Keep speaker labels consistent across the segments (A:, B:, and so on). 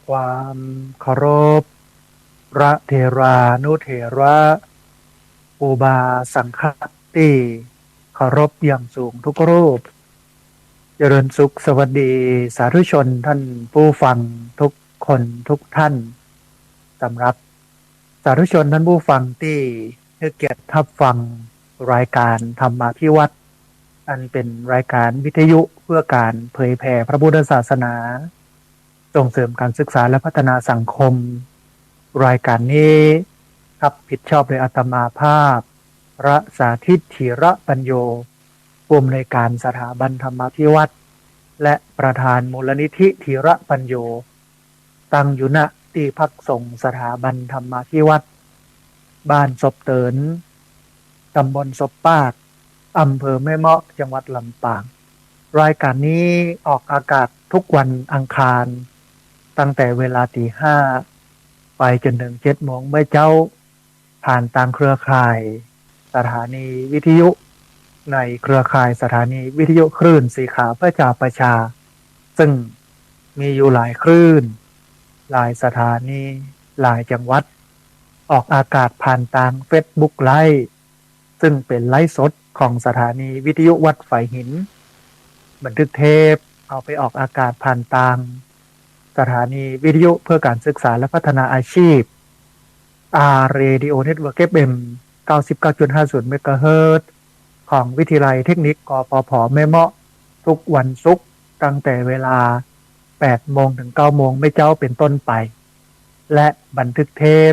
A: ความเคารพพระเถรานุเถระอุบาสังฆที่เคารพอย่างสูงทุกรูปเจริญสุขสวัสดีสาธุชนท่านผู้ฟังทุกคนทุกท่านสำหรับสาธุชนท่านผู้ฟังที่ให้เกียรติรับฟังรายการธรรมาภิวัตน์อันเป็นรายการวิทยุเพื่อการเผยแผ่พระพุทธศาสนาส่งเสริมการศึกษาและพัฒนาสังคมรายการนี้รับผิดชอบโดยอาตมาภาพพระสาธิตธีระปัญโยผู้อำนวยการสถาบันธรรมาภิวัตน์และประธานมูลนิธิธีระปัญโยตั้งอยู่ณที่พักสงฆ์สถาบันธรรมาภิวัตน์บ้านศพเตินตำบลศพปากอำเภอแม่เมาะจังหวัดลำปางรายการนี้ออกอากาศทุกวันอังคารตั้งแต่เวลาตี 5ไปจนถึง7 โมงเมื่อเจ้าผ่านตามเครือข่ายสถานีวิทยุในเครือข่ายสถานีวิทยุคลื่นสีขาวเพื่อจาประชาซึ่งมีอยู่หลายคลื่นหลายสถานีหลายจังหวัดออกอากาศผ่านทาง Facebook ไลฟ์ซึ่งเป็นไลฟ์สดของสถานีวิทยุวัดไฝหินบันทึกเทปเอาไปออกอากาศผ่านทางสถานีวิทยุเพื่อการศึกษาและพัฒนาอาชีพ Radio Network FM 99.50 เมกะเฮิรตซ์ของวิทยาลัยเทคนิคกปภแม่เมาะทุกวันศุกร์ตั้งแต่เวลา 8 โมงถึง 9 โมงไม่เจ้าเป็นต้นไปและบันทึกเทป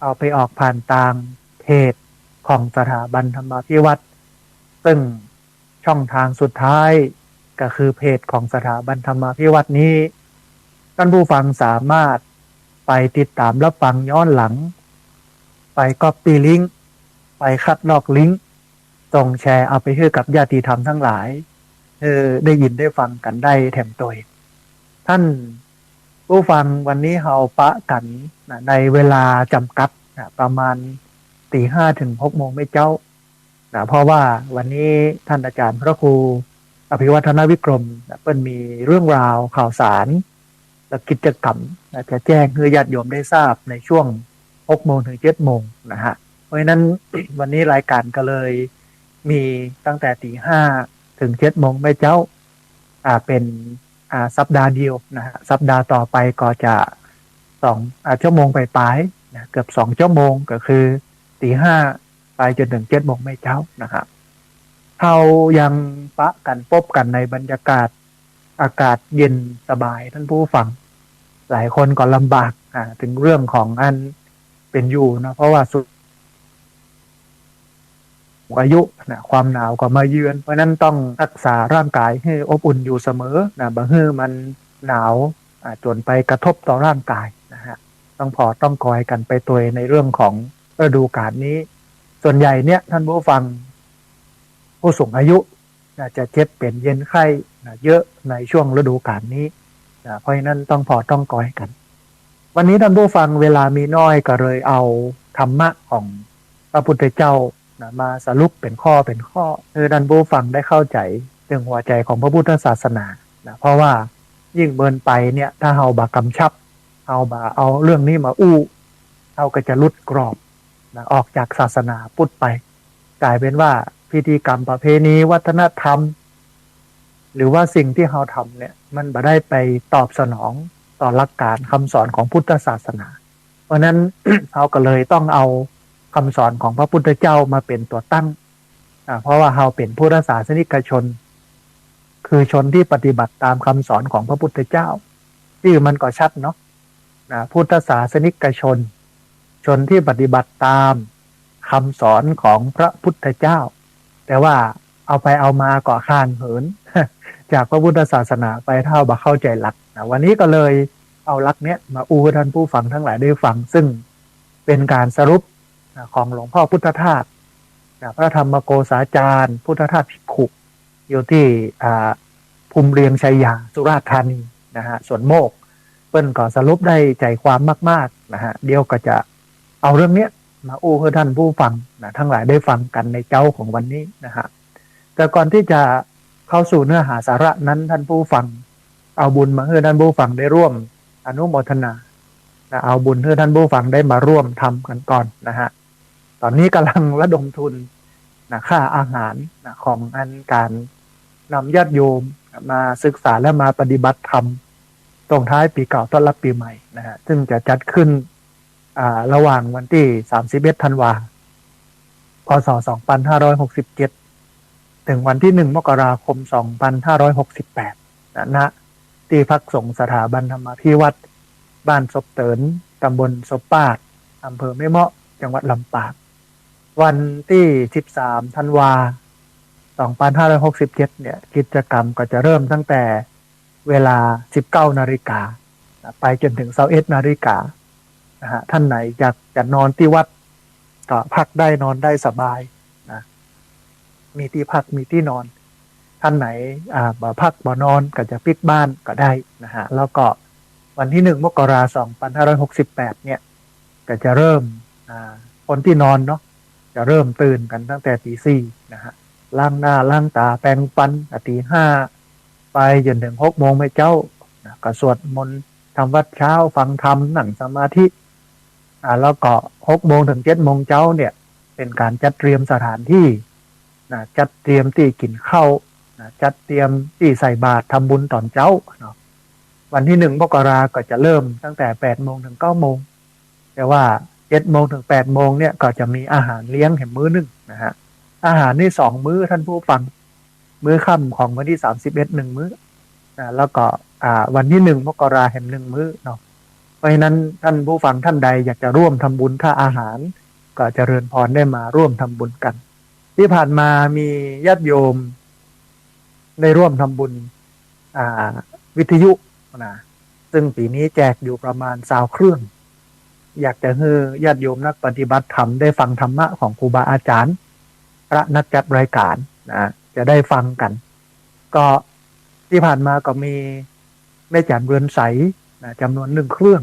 A: เอาไปออกผ่านทางเพจของสถาบันธรรมาภิวัตน์ซึ่งช่องทางสุดท้ายก็คือเพจของสถาบันธรรมาภิวัตน์นี้ท่านผู้ฟังสามารถไปติดตามรับฟังย้อนหลังไปก๊อปปี้ลิงก์ไปคัดลอกลิงก์ส่งแชร์เอาไปให้กับญาติธรรมทั้งหลายได้ยินได้ฟังกันได้แถมตัวท่านผู้ฟังวันนี้เราปะกันในเวลาจำกัดประมาณตี 5 ถึง 6 โมงไม่เจ้าเพราะว่าวันนี้ท่านอาจารย์พระครูอภิวัฒนวิกรมเพิ่นมีเรื่องราวข่าวสารและกิจกรรมจะแจ้งให้ญาติโยมได้ทราบในช่วง 6 โมงถึง 7 โมงนะฮะเพราะฉะนั้นวันนี้รายการก็เลยมีตั้งแต่ตี 5 ถึง 7 โมงไม่เจ้าเป็นสัปดาห์เดียวนะฮะสัปดาห์ต่อไปก็จะ2 ชั่วโมงไปปลายนะเกือบ2 ชั่วโมงก็คือตี 5ไปจนถึง 7 โมงไม่เจ้านะฮะเรายังปะกันพบกันในบรรยากาศอากาศเย็นสบายท่านผู้ฟังหลายคนก็ลำบากถึงเรื่องของอันเป็นอยู่นะเพราะว่าสุดอายุนะความหนาวก็มาเยือนเพราะนั้นต้องรักษาร่างกายให้อบอุ่นอยู่เสมอนะบางทีมันหนาวจนไปกระทบต่อร่างกายนะฮะต้องคอยกันไปตัวในเรื่องของฤดูกาลนี้ส่วนใหญ่เนี่ยท่านผู้ฟังผู้สูงอายุจะเจ็บเป็นเย็นไข้เยอะในช่วงฤดูกาลนี้เพราะฉะนั้นต้องคอยกันวันนี้ท่านผู้ฟังเวลามีน้อยก็เลยเอาธรรมะของพระพุทธเจ้ามาสรุปเป็นข้อท่านผู้ฟังได้เข้าใจเรื่องหัวใจของพระพุทธศาสนาเพราะว่ายิ่งเบินไปเนี่ยถ้าเฮาบากำชับเอาเรื่องนี้มาเฮาก็จะลุดกรอบออกจากศาสนาพุทธไปกลายเป็นว่าพิธีกรรมประเพณีวัฒนธรรมหรือว่าสิ่งที่เราทำเนี่ยมันบ่ได้ไปตอบสนองต่อหลักการคำสอนของพุทธศาสนาเพราะนั้น เราก็เลยต้องเอาคำสอนของพระพุทธเจ้ามาเป็นตัวตั้งเพราะว่าเราเป็นพุทธศาสนิกชนคือชนที่ปฏิบัติตามคำสอนของพระพุทธเจ้าที่มันก็ชัดเนาะพุทธศาสนิกชนชนที่ปฏิบัติตามคำสอนของพระพุทธเจ้าแต่ว่าเอาไปเอามาก็ข้างเหิน จากพระพุทธศาสนาไปเท่าบ่เข้าใจหลักวันนี้ก็เลยเอาหลักเนี้ยมาให้ท่านผู้ฟังทั้งหลายได้ฟังซึ่งเป็นการสรุปของหลวงพ่อพุทธทาสพระธรรมโกษาจารย์พุทธทาสภิกขุอยู่ที่ภูมิเรียงชัยยาสุราษฎร์ธานีนะฮะส่วนโมกเปิ้นก็สรุปได้ใจความมากๆนะฮะเดี๋ยวก็จะเอาเรื่องเนี้ยมาให้ท่านผู้ฟังทั้งหลายได้ฟังกันในเจ้าของวันนี้นะฮะแต่ก่อนที่จะเข้าสู่เนื้อหาสาระนั้นท่านผู้ฟังเอาบุญมาให้ท่านผู้ฟังได้ร่วม อนุโมทนานะเอาบุญให้ท่านผู้ฟังได้มาร่วมทำกันก่อนนะฮะตอนนี้กำลังระดมทุนนะค่าอาหารนะของอันการนำญาติโยมมาศึกษาและมาปฏิบัติธรรมตรงท้ายปีเก่าต้อนรับปีใหม่นะฮะซึ่งจะจัดขึ้นระหว่างวันที่31ธันวาคมพ.ศ. 2567ถึงวันที่1มกราคม2568ณที่พักสงฆ์สถาบันธรรมาภิวัตรบ้านศพเตินตำบลศพปาดอำเภอแม่เมาะจังหวัดลำปางวันที่13ธันวา2567เนี่ยกิจกรรมก็จะเริ่มตั้งแต่เวลา 19 นาฬิกาไปจนถึง 21 นาฬิกานะฮะท่านไหนอยากจะนอนที่วัดก็พักได้นอนได้สบายนะมีที่พักมีที่นอนท่านไหนบ่พักบ่นอนก็จะปิดบ้านก็ได้นะฮะแล้วก็วันที่1มกราคม2568เนี่ยก็จะเริ่มคนที่นอนเนาะจะเริ่มตื่นกันตั้งแต่ตี 4นะฮะล้างหน้าล้างตาแปรงฟันตี 5ไปจนถึง6 โมงไม่เจ้าก็สวดมนต์ทำวัดเช้าฟังธรรมนั่งสมาธิแล้วก็6 โมงถึง 7 โมงเช้าเนี่ยเป็นการจัดเตรียมสถานที่จัดเตรียมที่กินข้าวจัดเตรียมที่ใส่บาตรทำบุญตอนเช้าเนาะวันที่1มกราก็จะเริ่มตั้งแต่8 โมงถึง 9 โมงแต่ว่า7 โมงถึง 8 โมงเนี่ยก็จะมีอาหารเลี้ยงแห่งมื้อนึงนะฮะอาหารนี่2 มื้อท่านผู้ฟังมื้อค่ำของวันที่31 1 มื้อแล้วก็วันที่1มกราแห่ง1 มื้อเนาะเพราะฉะนั้นท่านผู้ฟังท่านใดอยากจะร่วมทำบุญค่าอาหารก็เจริญพรได้มาร่วมทำบุญกันที่ผ่านมามีญาติโยมได้ร่วมทำบุญวิทยุนะซึ่งปีนี้แจกอยู่ประมาณ20 เครื่องอยากจะให้ญาติโยมนักปฏิบัติธรรมได้ฟังธรรมะของครูบาอาจารย์พระนักจัดรายการนะจะได้ฟังกันก็ที่ผ่านมาก็มีแม่จันเรือนใสนะจำนวน1 เครื่อง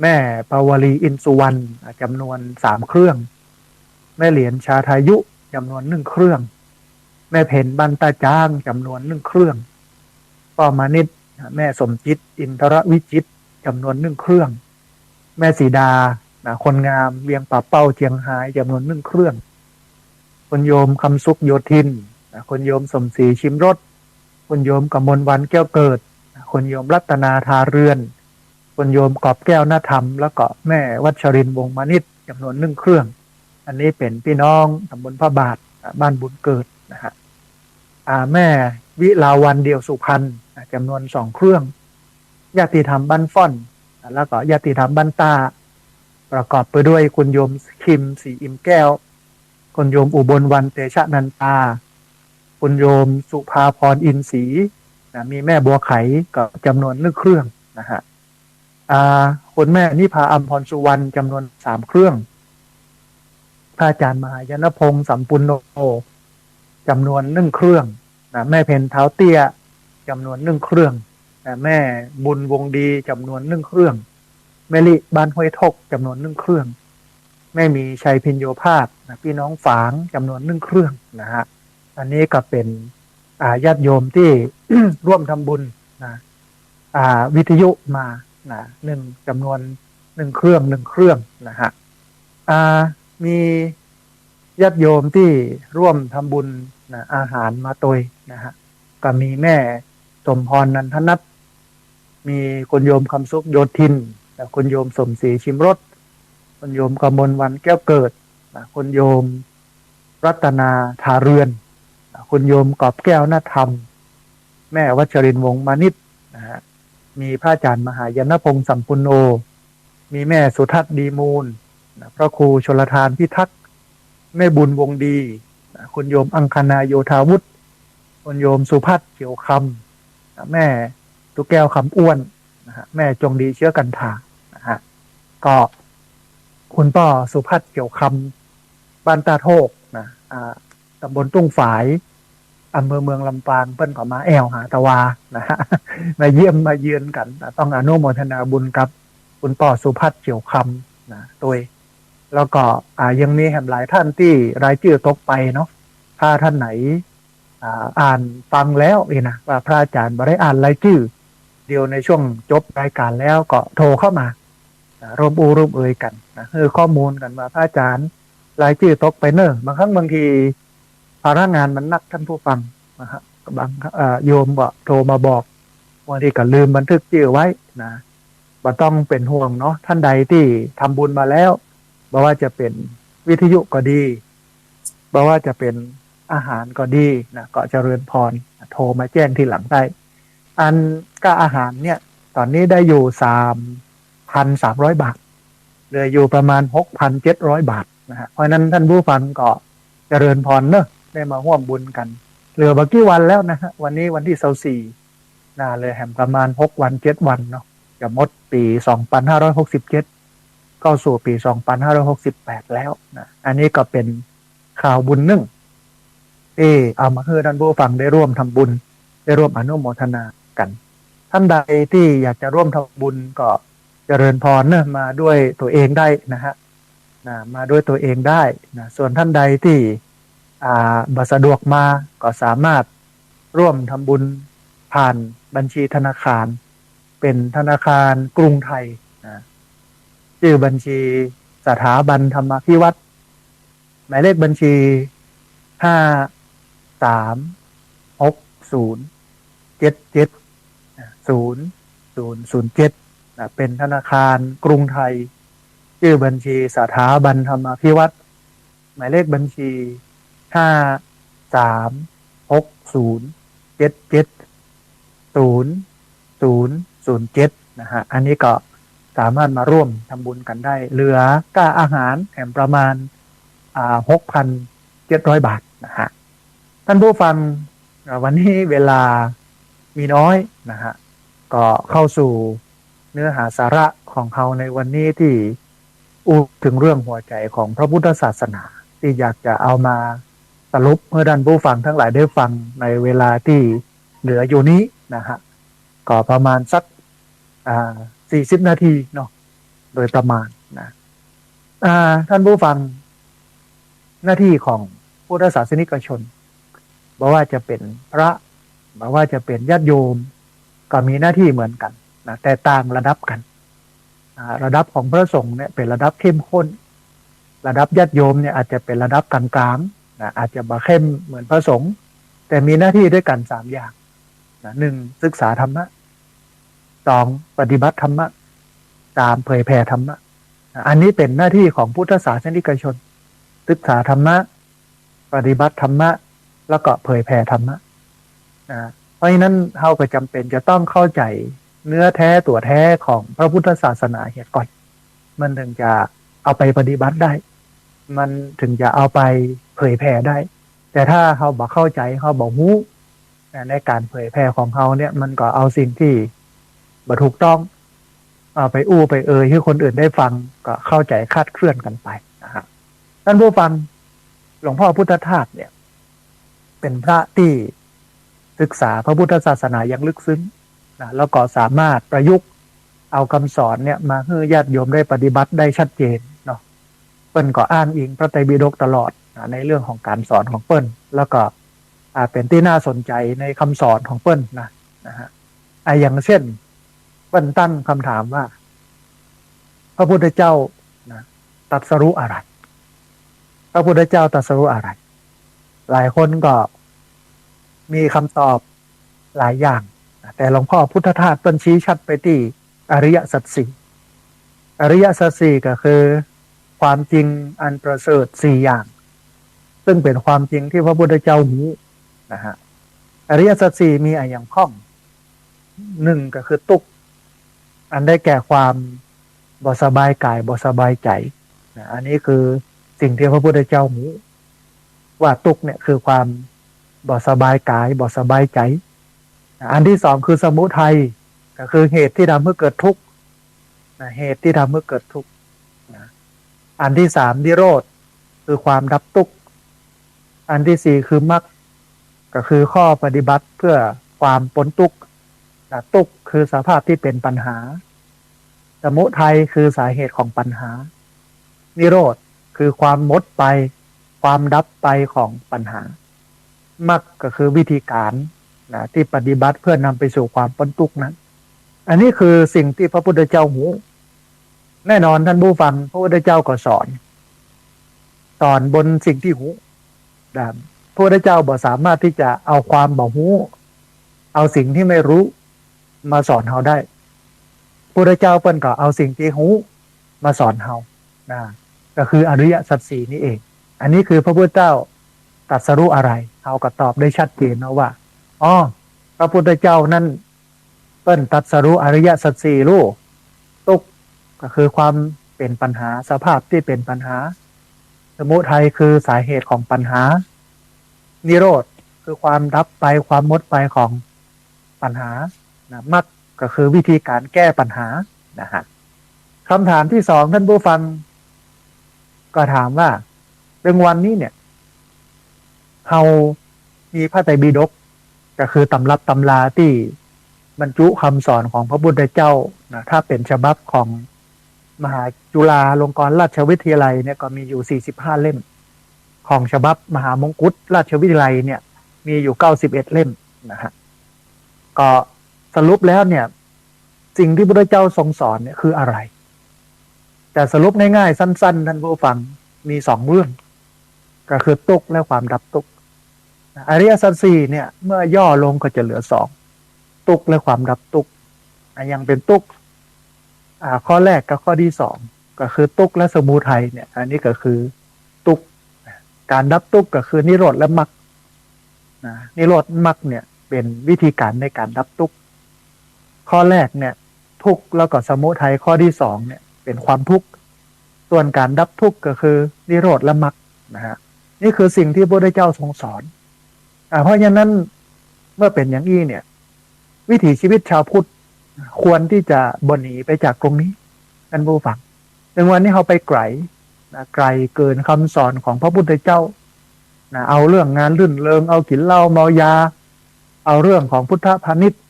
A: แม่ปาวลีอินสุวรรณจำนวน3 เครื่องแม่เหรียญชาทายุจำนวน1 เครื่องแม่เพ็ญบันตาจ้างจำนวน1 เครื่องป้อมานิดแม่สมจิตอินทรวิจิตจำนวน1 เครื่องแม่สีดาคนงามเวียงป่าเป้าเชียงหายจำนวน1 เครื่องคุณโยมคำสุขโยธินคุณโยมสมศรีชิมรสคุณโยมกมลวันแก้วเกิดคุณโยมรัตนาทาเรือนคุณโยมกอบแก้วหน้าธรรมแล้วก็แม่วัชรินทร์วงมานิชจำนวน1 เครื่องอันนี้เป็นพี่น้องตำบลพระบาทบ้านบุญเกิดนะฮะแม่วิลาวันเดียวสุพรรณจำนวน2 เครื่องญาติธรรมบ้านฟ่อนแล้วก็ญาติธรรมบ้านตาประกอบไปด้วยคุณโยมคิมศรีอิ่มแก้วคุณโยมอุบลวันเตชะนันตาคุณโยมสุภาพรอินทรีมีแม่บัวไขก็จำนวน1 เครื่องนะฮะคุณแม่นิพาอัมพรสุวรรณจำนวน3 เครื่องพระอาจารย์มหายนพงศ์สัมปุณโญจำนวน1 เครื่องแม่เพ็ญเท้าเตี้ยจำนวน1 เครื่องแม่บุญวงดีจำนวน1 เครื่องแม่ลิบ้านห้วยทกจำนวน1 เครื่องแม่มีชัยพิญโยภาสพี่น้องฝางจำนวน1 เครื่องนะฮะอันนี้ก็เป็นญาติโยมที่ ร่วมทำบุญวิทยุมาจำนวน1 เครื่อง1 เครื่องนะฮะมีญาติโยมที่ร่วมทำบุญอาหารมาตยนะฮะก็มีแม่สมพรนันทนัทมีคุณโยมคำสุขโยธินคุณโยมสมศรีชิมรสคุณโยมกมลวันแก้วเกิดคุณโยมรัตนาทาเรือนคุณโยมกอบแก้วหน้าธรรมแม่วัชรินทร์วงมานิชนะฮะมีพระอาจารย์มหายนพงศ์สัมปุณโญมีแม่สุทัศน์ดีมูลพระครูชลทานพิทักษ์แม่บุญวงดีคุณโยมอังคณาโยธาวุฒิคุณโยมสุภัทรเขียวคำแม่ตุแก้วคำอ้วนนะฮะแม่จงดีเชื้อกันถานะฮะก็คุณพ่อสุภัทรเขียวคำบ้านตาโทกนะตำบลตุ้งฝายอำเภอเมืองลำปางเปิ้นก็มาแอวหาตะวานะฮะมาเยี่ยมมาเยือนกันต้องอนุโมทนาบุญกับคุณพ่อสุภัทรเขียวคำนะตัวแล้วก็ยังมีแห่งหลายท่านที่รายชื่อตกไปเนาะถ้าท่านไหนอ่านฟังแล้วนะว่าพระอาจารย์บ่ได้อ่านรายชื่อ เดียวในช่วงจบรายการแล้วก็โทรเข้ามาร่วมร่วมเอ่ยกันคือข้อมูลกันว่าพระอาจารย์รายชื่อตกไปเนอะบางครั้งบางทีภาระงานมันนักท่านผู้ฟังนะฮะบางโยมก็โทรมาบอกบางทีก็ลืมบันทึกชื่อไว้นะบ่ต้องเป็นห่วงเนาะท่านใดที่ทำบุญมาแล้วบ่ว่าจะเป็นวิทยุก็ดีบ่ว่าจะเป็นอาหารก็ดีนะก็เจริญพรโทรมาแจ้งที่หลังได้อันก็อาหารเนี่ยตอนนี้ได้อยู่3,300 บาทเหลืออยู่ประมาณ6,700 บาทนะฮะเพราะนั้นท่านผู้ฟังก็เจริญพรเนอะได้มาร่วมบุญกันเหลือบักกี่วันแล้วนะฮะวันนี้วันที่24น่าเลยแหมประมาณ6 วัน 7 วันเนาะจะหมดปี2567เข้าสู่ปี2568แล้วนะอันนี้ก็เป็นข่าวบุญนึ่งเอามาให้ท่านผู้ฟังได้ร่วมทำบุญได้ร่วมอนุโมทนากันท่านใดที่อยากจะร่วมทำบุญก็เจริญพรเนอะมาด้วยตัวเองได้นะฮะมาด้วยตัวเองได้นะส่วนท่านใดที่บัสะดวกมาก็สามารถร่วมทำบุญผ่านบัญชีธนาคารเป็นธนาคารกรุงไทยนะชื่อบัญชีสถาบันธรรมาภิวัตรหมายเลขบัญชี5360770007เป็นธนาคารกรุงไทยชื่อบัญชีสถาบันธรรมาภิวัตรหมายเลขบัญชี5360770007นะฮะอันนี้ก็สามารถมาร่วมทำบุญกันได้เหลือค่าอาหารแถมประมาณ6,700 บาทนะฮะท่านผู้ฟังวันนี้เวลามีน้อยนะฮะก็เข้าสู่เนื้อหาสาระของเขาในวันนี้ที่ถึงเรื่องหัวใจของพระพุทธศาสนาที่อยากจะเอามาสรุปเมื่อท่านผู้ฟังทั้งหลายได้ฟังในเวลาที่เหลืออยู่นี้นะฮะก็ประมาณสัก40 นาทีเนาะโดยประมาณนะท่านผู้ฟังหน้าที่ของพุทธศาสนิกชนบอกว่าจะเป็นพระบอกว่าจะเป็นญาติโยมก็มีหน้าที่เหมือนกันนะแต่ต่างระดับกันระดับของพระสงฆ์เนี่ยเป็นระดับเข้มข้นระดับญาติโยมเนี่ยอาจจะเป็นระดับกลางๆนะอาจจะบ่เข้มเหมือนพระสงฆ์แต่มีหน้าที่ด้วยกัน3 อย่างนะ1ศึกษาธรรมะ2ปฏิบัติธรรมะ3เผยแผ่ธรรมะอันนี้เป็นหน้าที่ของพุทธศาสนิกชนศึกษาธรรมะปฏิบัติธรรมะแล้วก็เผยแผ่ธรรมะเพราะฉะนั้นเราก็จำเป็นจะต้องเข้าใจเนื้อแท้ตัวแท้ของพระพุทธศาสนาเหียก่อนมันถึงจะเอาไปปฏิบัติได้มันถึงจะเอาไปเผยแผ่ได้แต่ถ้าเราบอกเข้าใจเราบอกฮู้ในการเผยแผ่ของเขาเนี่ยมันก็เอาสิ่งที่บ่ถูกต้องเอาไปไปให้คนอื่นได้ฟังก็เข้าใจคลาดเคลื่อนกันไปนะครับท่านผู้ฟังหลวงพ่อพุทธทาสเนี่ยเป็นพระที่ศึกษาพระพุทธศาสนาอย่างลึกซึ้งนะแล้วก็สามารถประยุกต์เอาคำสอนเนี่ยมาให้ญาติโยมได้ปฏิบัติได้ชัดเจนเนาะเปิ้ลก็อ้างอิงพระไตรปิฎกตลอดในเรื่องของการสอนของเปิ้ลแล้วก็เป็นที่น่าสนใจในคำสอนของเปิ้ลนะฮะอย่างเช่นเปิ้ลตั้งคำถามว่าพระพุทธเจ้านะตรัสรู้อะไรพระพุทธเจ้าตรัสรู้อะไรหลายคนก็มีคำตอบหลายอย่างแต่หลวงพ่อพุทธทาสเปิ้ลชี้ชัดไปที่อริยสัจสี่อริยสัจสี่ก็คือความจริงอันประเสริฐ4 อย่างซึ่งเป็นความจริงที่พระพุทธเจ้ารู้นะฮะอริยสัจสี่มีอย่างข้อง1ก็คือทุกข์อันได้แก่ความบ่สบายกายบ่สบายใจอันนี้คือสิ่งที่พระพุทธเจ้ารู้ว่าทุกข์เนี่ยคือความบ่สบายกายบ่สบายใจอันที่2คือสมุทัยก็คือเหตุที่ทำให้เกิดทุกข์เหตุที่ทำให้เกิดทุกข์อันที่3นิโรธคือความดับทุกข์อันที่4คือมรรคก็คือข้อปฏิบัติเพื่อความพ้นทุกข์ทุกข์คือสภาพที่เป็นปัญหาสมุทัยคือสาเหตุของปัญหานิโรธคือความหมดไปความดับไปของปัญหามรรคก็คือวิธีการที่ปฏิบัติเพื่อนำไปสู่ความพ้นทุกข์นั้น อันนี้คือสิ่งที่พระพุทธเจ้าหูแน่นอนท่านผู้ฟังพระพุทธเจ้าก็สอนบนสิ่งที่หูนะพระพุทธเจ้าบ่สามารถที่จะเอาความบ่หูเอาสิ่งที่ไม่รู้มาสอนเฮาได้พระพุทธเจ้าเปิ้นก็เอาสิ่งที่หูมาสอนเฮานะก็คืออริยสัจสี่นี่เองอันนี้คือพระพุทธเจ้าตรัสรู้อะไรเฮาก็ตอบได้ชัดเจนนะว่าอ๋อพระพุทธเจ้านั่นเปิ้นตรัสรู้อริยสัจสี่รู้ทุกข์ก็คือความเป็นปัญหาสภาพที่เป็นปัญหาสมุทัยคือสาเหตุของปัญหานิโรธคือความดับไปความหมดไปของปัญหานะมรรคก็คือวิธีการแก้ปัญหานะฮะคำถามที่สองท่านผู้ฟังก็ถามว่าเรื่องวันนี้เนี่ยเฮามีพระไตรปิฎกก็คือตำรับตำราที่บรรจุคำสอนของพระพุทธเจ้านะถ้าเป็นฉบับของมหาจุฬาลงกรณราชวิทยาลัยเนี่ยก็มีอยู่45เล่มของฉบับมหามงกุฎราชวิทยาลัยเนี่ยมีอยู่91เล่มนะฮะก็สรุปแล้วเนี่ยสิ่งที่พระพุทธเจ้าทรงสอนเนี่ยคืออะไรแต่สรุปง่ายๆสั้นๆท่านผู้ฟังมี2เรื่องก็คือทุกข์และความดับทุกข์อริยสัจสี่เนี่ยเมื่อย่อลงก็จะเหลือ2ทุกข์และความดับทุกข์ยังเป็นทุกข์ข้อแรกกับข้อที่2ก็คือทุกข์และสมุทัยเนี่ยอันนี้ก็คือทุกข์การดับทุกข์ก็คือนิโรธและมรรคนิโรธมรรคเนี่ยเป็นวิธีการในการดับทุกข์ข้อแรกเนี่ยทุกข์แล้วก็สมุทัยข้อที่2เนี่ยเป็นความทุกข์ส่วนการดับทุกข์ก็คือนิโรธและมรรคนะฮะนี่คือสิ่งที่พระพุทธเจ้าทรงสอนเพราะฉะนั้นเมื่อเป็นอย่างนี้เนี่ยวิถีชีวิตชาวพุทธควรที่จะบ่หนีไปจากตรงนี้ท่านผู้ฟังในวันนี้เขาไปไกลเกินคำสอนของพระพุทธเจ้าเอาเรื่องงานรื่นเริงเอากินเหล้าเมายาเอาเรื่องของพุทธพาณิชย์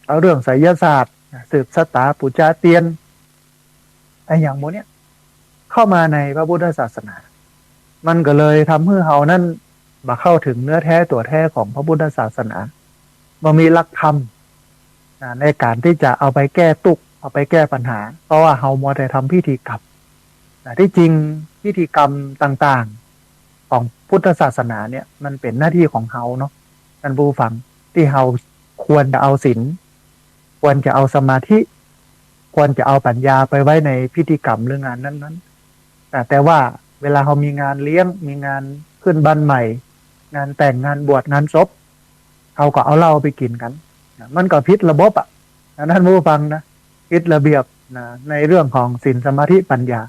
A: เอาเรื่องไสยศาสตร์สืบชะตาปูชาเตียนไอ้อย่างโมเนี้ยเข้ามาในพระพุทธศาสนามันก็เลยทำให้เฮานั้นมาเข้าถึงเนื้อแท้ตัวแท้ของพระพุทธศาสนาบ่มีหลักธรรมในการที่จะเอาไปแก้ทุกข์เอาไปแก้ปัญหาเพราะว่าเฮามัวแต่ทำพิธีกรรมที่จริงพิธีกรรมต่างๆของพุทธศาสนาเนี่ยมันเป็นหน้าที่ของเฮาเนาะท่านผู้ฟังที่เฮาควรจะเอาศีลควรจะเอาสมาธิควรจะเอาปัญญาไปไว้ในพิธีกรรมหรืองานนั้นๆแต่ว่าเวลาเขามีงานเลี้ยงมีงานขึ้นบ้านใหม่งานแต่งงานบวชงานศพเขาก็เอาเหล้าไปกินกันมันก็ผิดระบบท่านผู้ฟังนะผิดระเบียบในเรื่องของศีลสมาธิปัญญา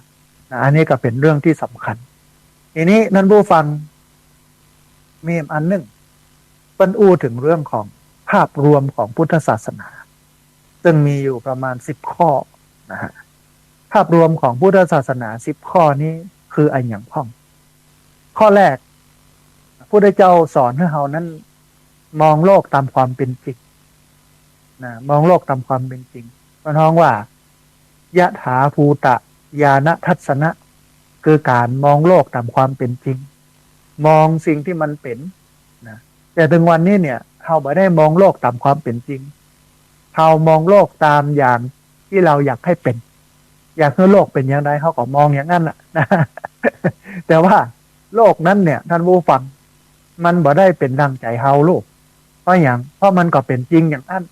A: อันนี้ก็เป็นเรื่องที่สำคัญทีนี้ท่านผู้ฟังมีอันหนึ่งเป็นอู้ถึงเรื่องของภาพรวมของพุทธศาสนาซึ่งมีอยู่ประมาณ10ข้อนะฮะภาพรวมของพุทธศาสนา10ข้อนี้คืออันอย่างพ้องข้อแรกพระพุทธเจ้าสอนให้เรานั้นมองโลกตามความเป็นจริงมองโลกตามความเป็นจริงมันท้องว่ายะถาภูตะญาณทัศนะคือการมองโลกตามความเป็นจริงมองสิ่งที่มันเป็นนะแต่ถึงวันนี้เนี่ยเราไม่ได้มองโลกตามความเป็นจริงเรามองโลกตามอย่างที่เราอยากให้เป็นอยากให้โลกเป็นอย่างไรเขาก็มองอย่างนั้นแหละนะแต่ว่าโลกนั้นเนี่ยท่านผู้ฟังมันบ่ได้เป็นดังใจเฮาโลกเพราะมันก็เป็นจริงอย่างนั้น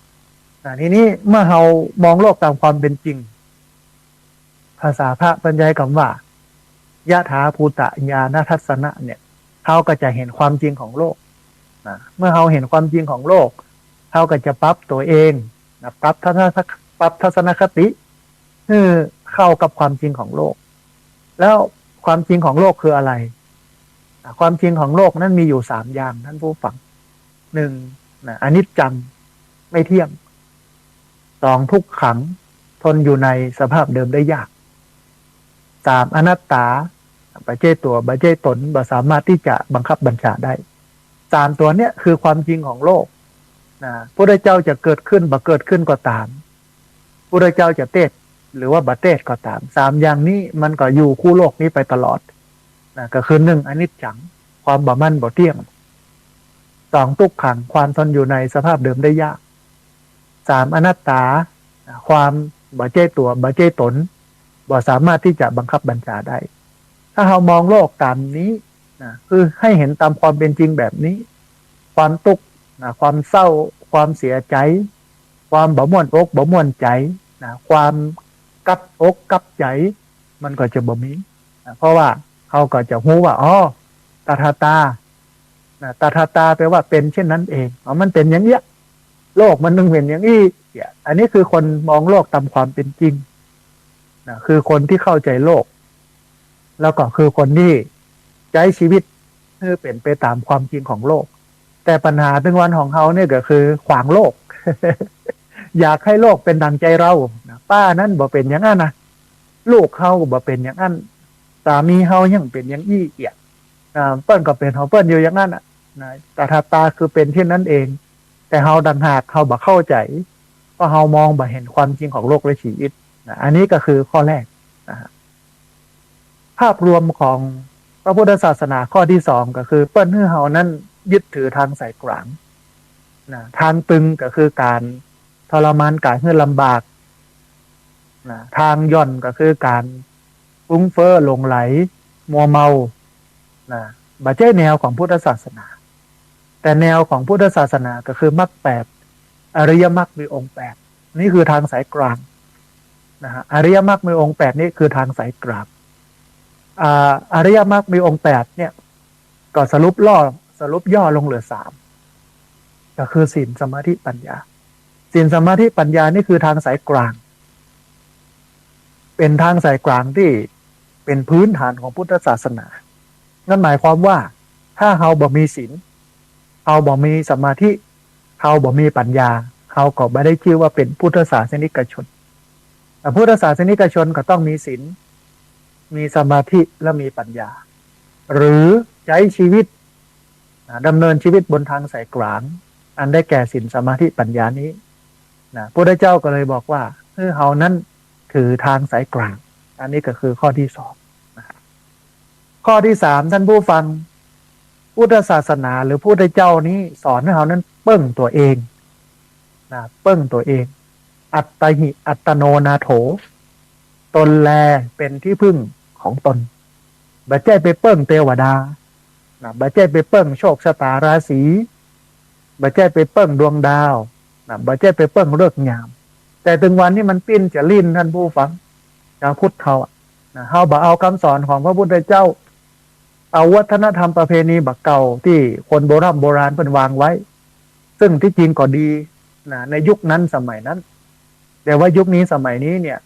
A: ทีนี้เมื่อเฮามองโลกตามความเป็นจริงภาษาพระบรรยายคำว่ายะถาภูตะญาณทัศนะเนี่ยเขาก็จะเห็นความจริงของโลกเมื่อเขาเห็นความจริงของโลกเขาก็จะปรับตัวเองปรับทัศนคติเข้ากับความจริงของโลกแล้วความจริงของโลกคืออะไรความจริงของโลกนั้นมีอยู่3อย่างท่านผู้ฟัง1อนิจจังไม่เที่ยง2ทุกขังทนอยู่ในสภาพเดิมได้ยาก3อนัตตาปัจเจตัวปัจเจตนบ่สามารถที่จะบังคับบัญชาได้3ตัวเนี้ยคือความจริงของโลกพระพุทธเจ้าจะเกิดขึ้นบ่เกิดขึ้นก็ตามพระพุทธเจ้าจะเทศหรือว่าบ่เทศก็ตาม3อย่างนี้มันก็อยู่คู่โลกนี้ไปตลอดก็คือ1อนิจจังความบ่มั่นบ่เที่ยง2ทุกขังความทนอยู่ในสภาพเดิมได้ยาก3อนัตตา ความบ่ใจตัวบ่ใจตนบ่สามารถที่จะบังคับบัญชาได้ถ้าเรามองโลกตามนี้นะคือให้เห็นตามความเป็นจริงแบบนี้ความทุกข์นะความเศร้าความเสียใจความบ่ม่วนอกบ่ม่วนใจนะความกับอกกับใจมันก็จะบ่มีนะเพราะว่าเขาก็จะรู้ว่าอ๋อตถาตานะตถาตาแปลว่าเป็นเช่นนั้นเองอ๋อมันเป็นอย่างเนี้ยโลกมันนึงเป็นอย่างนี้อันนี้คือคนมองโลกตามความเป็นจริงนะคือคนที่เข้าใจโลกแล้วก็คือคนที่ใช้ชีวิตให้เป็นไปตามความจริงของโลกแต่ปัญหาถึงวันของเขาเนี่ยก็คือขวางโลก อยากให้โลกเป็นดังใจเรานะป้านั้นบ่เป็นอย่างนั้นนะลูกเขาบ่เป็นอย่างนั้นสามีเขายังเป็นอย่างอี้เอียดเปิ้นก็เป็นเขาเปิ้นอยู่อย่างนั้นนะตถาตาคือเป็นที่นั้นเองแต่เขาดังหากเขาบ่เข้าใจเพราะเขามองบ่เห็นความจริงของโลกและชีวิตนะอันนี้ก็คือข้อแรกนะภาพรวมของพระพุทธศาสนาข้อที่สองก็คือเปิ้นให้เขานั้นยึดถือทางสายกลางนะทางตึงก็คือการทรมานกายให้ลำบากนะทางย่อนก็คือการฟุ้งเฟ้อหลงไหลมัวเมานะบ่ใช่แนวของพุทธศาสนาแต่แนวของพุทธศาสนาก็คือมรรคแปดอริยมรรคมีองค์แปดนี่คือทางสายกลางนะฮะอริยมรรคมีองค์แปดนี่คือทางสายกลางอริยมรรคมีองค์แปดเนี่ยก็สรุปย่อลงเหลือสามก็คือศีลสมาธิปัญญาศีลสมาธิปัญญานี่คือทางสายกลางเป็นทางสายกลางที่เป็นพื้นฐานของพุทธศาสนานั่นหมายความว่าถ้าเราบ่มีศีลเราบ่มีสมาธิเราบ่มีปัญญาเราก็ไม่ได้ชื่อว่าเป็นพุทธศาสนิกชนแต่พุทธศาสนิกชนก็ต้องมีศีลมีสมาธิและมีปัญญาหรือใช้ชีวิตดำเนินชีวิตบนทางสายกลางอันได้แก่ศีลสมาธิปัญญานี้พระพุทธเจ้าก็เลยบอกว่าเฮานั้นถือทางสายกลางอันนี้ก็คือข้อที่สองข้อที่สามท่านผู้ฟังพุทธศาสนาหรือพระพุทธเจ้านี้สอนให้เฮานั้นเปิ้งตัวเองเปิ้งตัวเองอัตหิอัตโนนาโถตนแลเป็นที่พึ่งของตนบ่ใช่ไปเปิ้งเทวดาบ่ใช่ไปเปิ้งโชคชะตาราศีบ่ใช่ไปเปิ้งดวงดาวบ่ใช่ไปเปิ้งฤกษ์ยามแต่ถึงวันที่มันปิ้นจะลิ้นท่านผู้ฟังชาวพุทธเขาเฮาบ่เอาคำสอนของพระพุทธเจ้าเอาวัฒนธรรมประเพณีบักเก่าที่คนโบราณเพิ่นวางไว้ซึ่งที่จริงก็ดีในยุคนั้นสมัยนั้นแต่ว่ายุคนี้สมัยนี้เนี่ย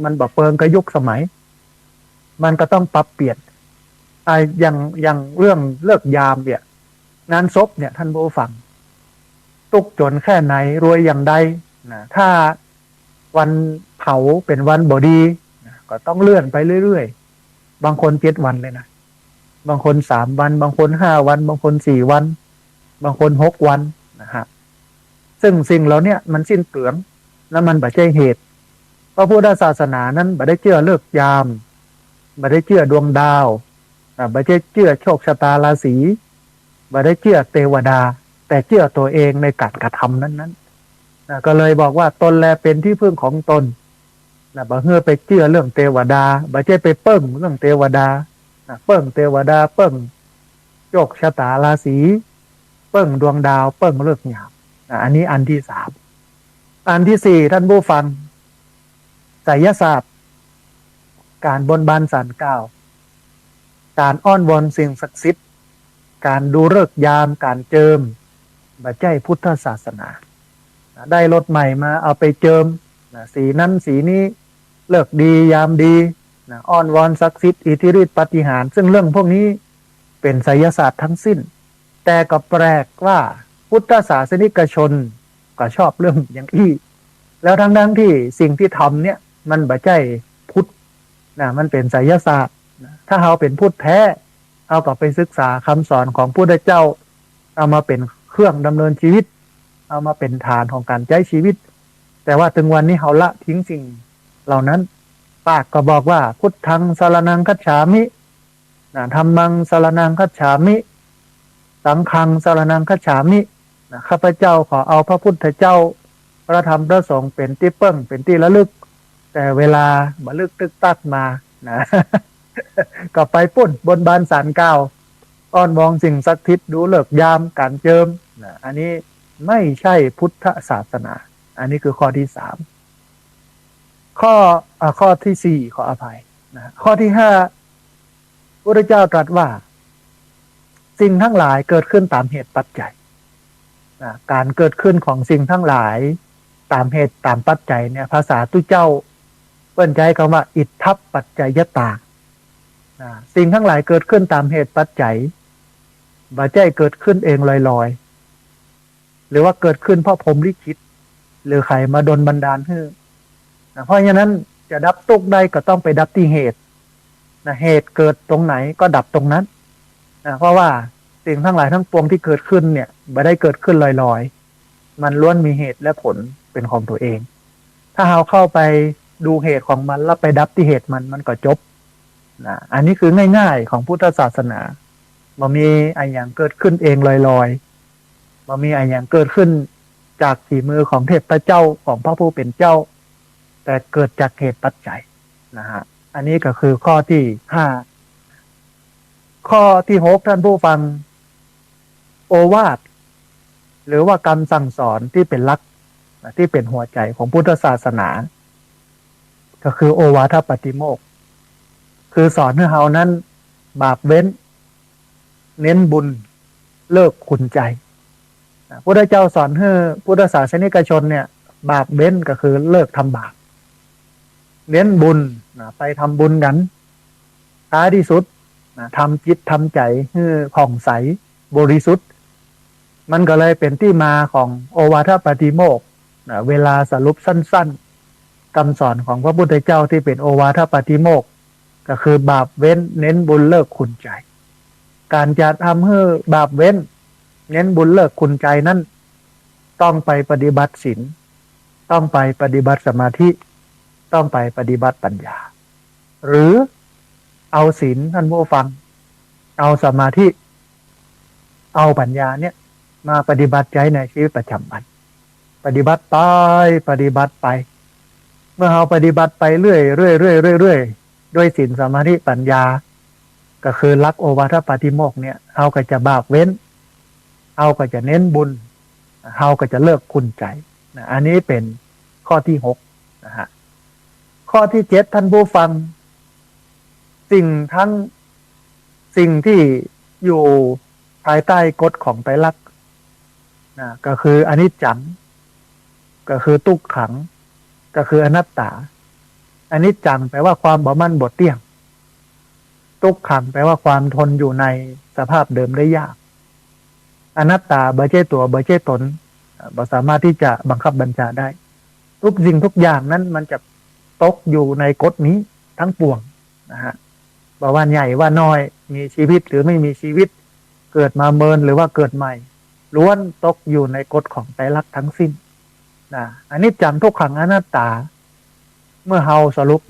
A: มันบ่เปิงกับยุคสมัยมันก็ต้องปรับเปลี่ยนอย่างเรื่องเลิกยามเนี่ยงานศพเนี่ยท่านผู้ฟังตุกจนแค่ไหนรวยอย่างใดถ้าวันเผาเป็นวันบ่ดีก็ต้องเลื่อนไปเรื่อยๆบางคน7 วันเลยนะบางคน3 วันบางคน5 วันบางคน4 วันบางคน6 วันนะฮะซึ่งสิ่งเหล่านี้มันสิ้นเปลืองและมันบ่ใช่เหตุพระพุทธศาสนานั้นบ่ได้เชื่อเลิกยามบ่ได้เชื่อดวงดาวบ่ได้เชื่อโชคชะตาราศีบ่ได้เชื่อเทวดาแต่เชื่อตัวเองในการกระทำนั้นก็เลยบอกว่าตนแลเป็นที่พึ่งของตนบ่เฮือไปเชื่อเรื่องเทวดาบ่ใช่ไปเปิ้งเรื่องเทวดาเปิ้งเทวดาเปิ้งโชคชะตาราศีเปิ้งดวงดาวเปิ้งฤกษ์ยามอันนี้อันที่3อันที่4ท่านผู้ฟังไสยศาสตร์การบนบานศาลกล่าวการอ้อนวอนสิ่งศักดิ์สิทธิ์การดูฤกษ์ยามการเจิมบ่ใช่พุทธศาสนาได้รถใหม่มาเอาไปเจิมสีนั้นสีนี้เลิกดียามดีอ้อนวอนศักดิ์สิทธิ์อิทธิฤทธิปาฏิหาริย์ซึ่งเรื่องพวกนี้เป็นไสยศาสตร์ทั้งสิ้นแต่ก็แปลกว่าพุทธศาสนิกชนก็ชอบเรื่องอย่างอี้แล้วทั้งที่สิ่งที่ทำเนี่ยมันบ่ใช่พุทธมันเป็นไสยศาสตร์ถ้าเราเป็นพุทธแท้เอาก็ไปศึกษาคำสอนของพระพุทธเจ้าเอามาเป็นเครื่องดำเนินชีวิตเอามาเป็นฐานของการใช้ชีวิตแต่ว่าถึงวันนี้เราละทิ้งสิ่งเหล่านั้นปากก็บอกว่าพุทธังสรณังคัจฉามิธัมมังสรณังคัจฉามิสังฆังสรณังคัจฉามิข้าพเจ้าขอเอาพระพุทธเจ้า พระธรรมพระสงฆ์เป็นที่เปิ้งเป็นที่ระลึกแต่เวลามาลึกตึกตัดมานะ ก็ไปปุ่นบนบานศาลเก่าอ้อนวอนสิ่งศักดิ์สิทธิ์ดูเลิกยามการเจิมนะอันนี้ไม่ใช่พุทธศาสนาอันนี้คือข้อที่3ข้อที่4ขออภัยนะข้อที่5พระพุทธเจ้าตรัสว่าสิ่งทั้งหลายเกิดขึ้นตามเหตุปัจจัยนะการเกิดขึ้นของสิ่งทั้งหลายตามเหตุตามปัจจัยเนี่ยภาษาตุเจ้าเปิ้นใช้คำว่าอิทธัปปัจจัยตานะสิ่งทั้งหลายเกิดขึ้นตามเหตุปัจจัยบ่ใช่เกิดขึ้นเองลอยๆหรือว่าเกิดขึ้นเพราะพรหมลิขิตหรือใครมาดลบันดาลให้นะเพราะฉะนั้นจะดับทุกข์ได้ก็ต้องไปดับที่เหตุนะเหตุเกิดตรงไหนก็ดับตรงนั้นนะเพราะว่าสิ่งทั้งหลายทั้งปวงที่เกิดขึ้นเนี่ยไม่ได้เกิดขึ้นลอยๆมันล้วนมีเหตุและผลเป็นของตัวเองถ้าเราเข้าไปดูเหตุของมันแล้วไปดับที่เหตุมันก็จบนะอันนี้คือง่ายๆของพุทธศาสนาบ่มีอะไรอย่างเกิดขึ้นเองลอยๆบ่มีอะไรอย่างเกิดขึ้นจากฝีมือของเทพเจ้าของพระผู้เป็นเจ้าแต่เกิดจากเหตุปัจจัยนะฮะอันนี้ก็คือข้อที่5ข้อที่6ท่านผู้ฟังโอวาทหรือว่าคำสั่งสอนที่เป็นหลักที่เป็นหัวใจของพุทธศาสนาก็คือโอวาทปาติโมกข์คือสอนให้เรานั้นบาปเว้นเน้นบุญเลิกขุนใจพระพุทธเจ้าสอนให้พุทธศาสนิกชนเนี่ยบาปเว้นก็คือเลิกทำบาปเน้นบุญไปทำบุญกันท้ายที่สุดทำจิตทำใจให้ผ่องใสบริสุทธิ์มันก็เลยเป็นที่มาของโอวาทปาติโมกข์เวลาสรุปสั้นๆคำสอนของพระพุทธเจ้าที่เป็นโอวาทปาติโมกข์ก็คือบาปเว้นเน้นบุญเลิกขุนใจการจะทำให้บาปเว้นเน้นบุญเลิกขุนใจนั้นต้องไปปฏิบัติศีลต้องไปปฏิบัติสมาธิต้องไปปฏิบัติปัญญาหรือเอาศีลท่านผู้ฟังเอาสมาธิเอาปัญญาเนี่ยมาปฏิบัติใจในชีวิตประจำวันปฏิบัติไปปฏิบัติไปเมื่อเราปฏิบัติไปเรื่อยด้วยศีลสมาธิปัญญาก็คือหลักโอวาทปาติโมกข์เนี่ยเราก็จะบาปเว้นเราก็จะเน้นบุญเราก็จะเลิกขุนใจนะอันนี้เป็นข้อที่6นะฮะข้อที่7ท่านผู้ฟังสิ่งที่อยู่ภายใต้กฎของไตรลักษณ์นะก็คืออนิจจังก็คือทุกขังก็คืออนัตตาอนิจจังแปลว่าความบ่มั่นบ่เที่ยงทุกขังแปลว่าความทนอยู่ในสภาพเดิมได้ยากอนัตตาบ่ใช่ตัวบ่ใช่ตนบ่สามารถที่จะบังคับบัญชาได้ทุกสิ่งทุกอย่างนั้นมันจะตกอยู่ในกฎนี้ทั้งปวงนะฮะบ่ว่าใหญ่ว่าน้อยมีชีวิตหรือไม่มีชีวิตเกิดมาเมินหรือว่าเกิดใหม่ล้วนตกอยู่ในกฎของไตรลักษณ์ทั้งสิ้นนะอันนี้จังทุกขังอนัตตาเมื่อเฮาสรุป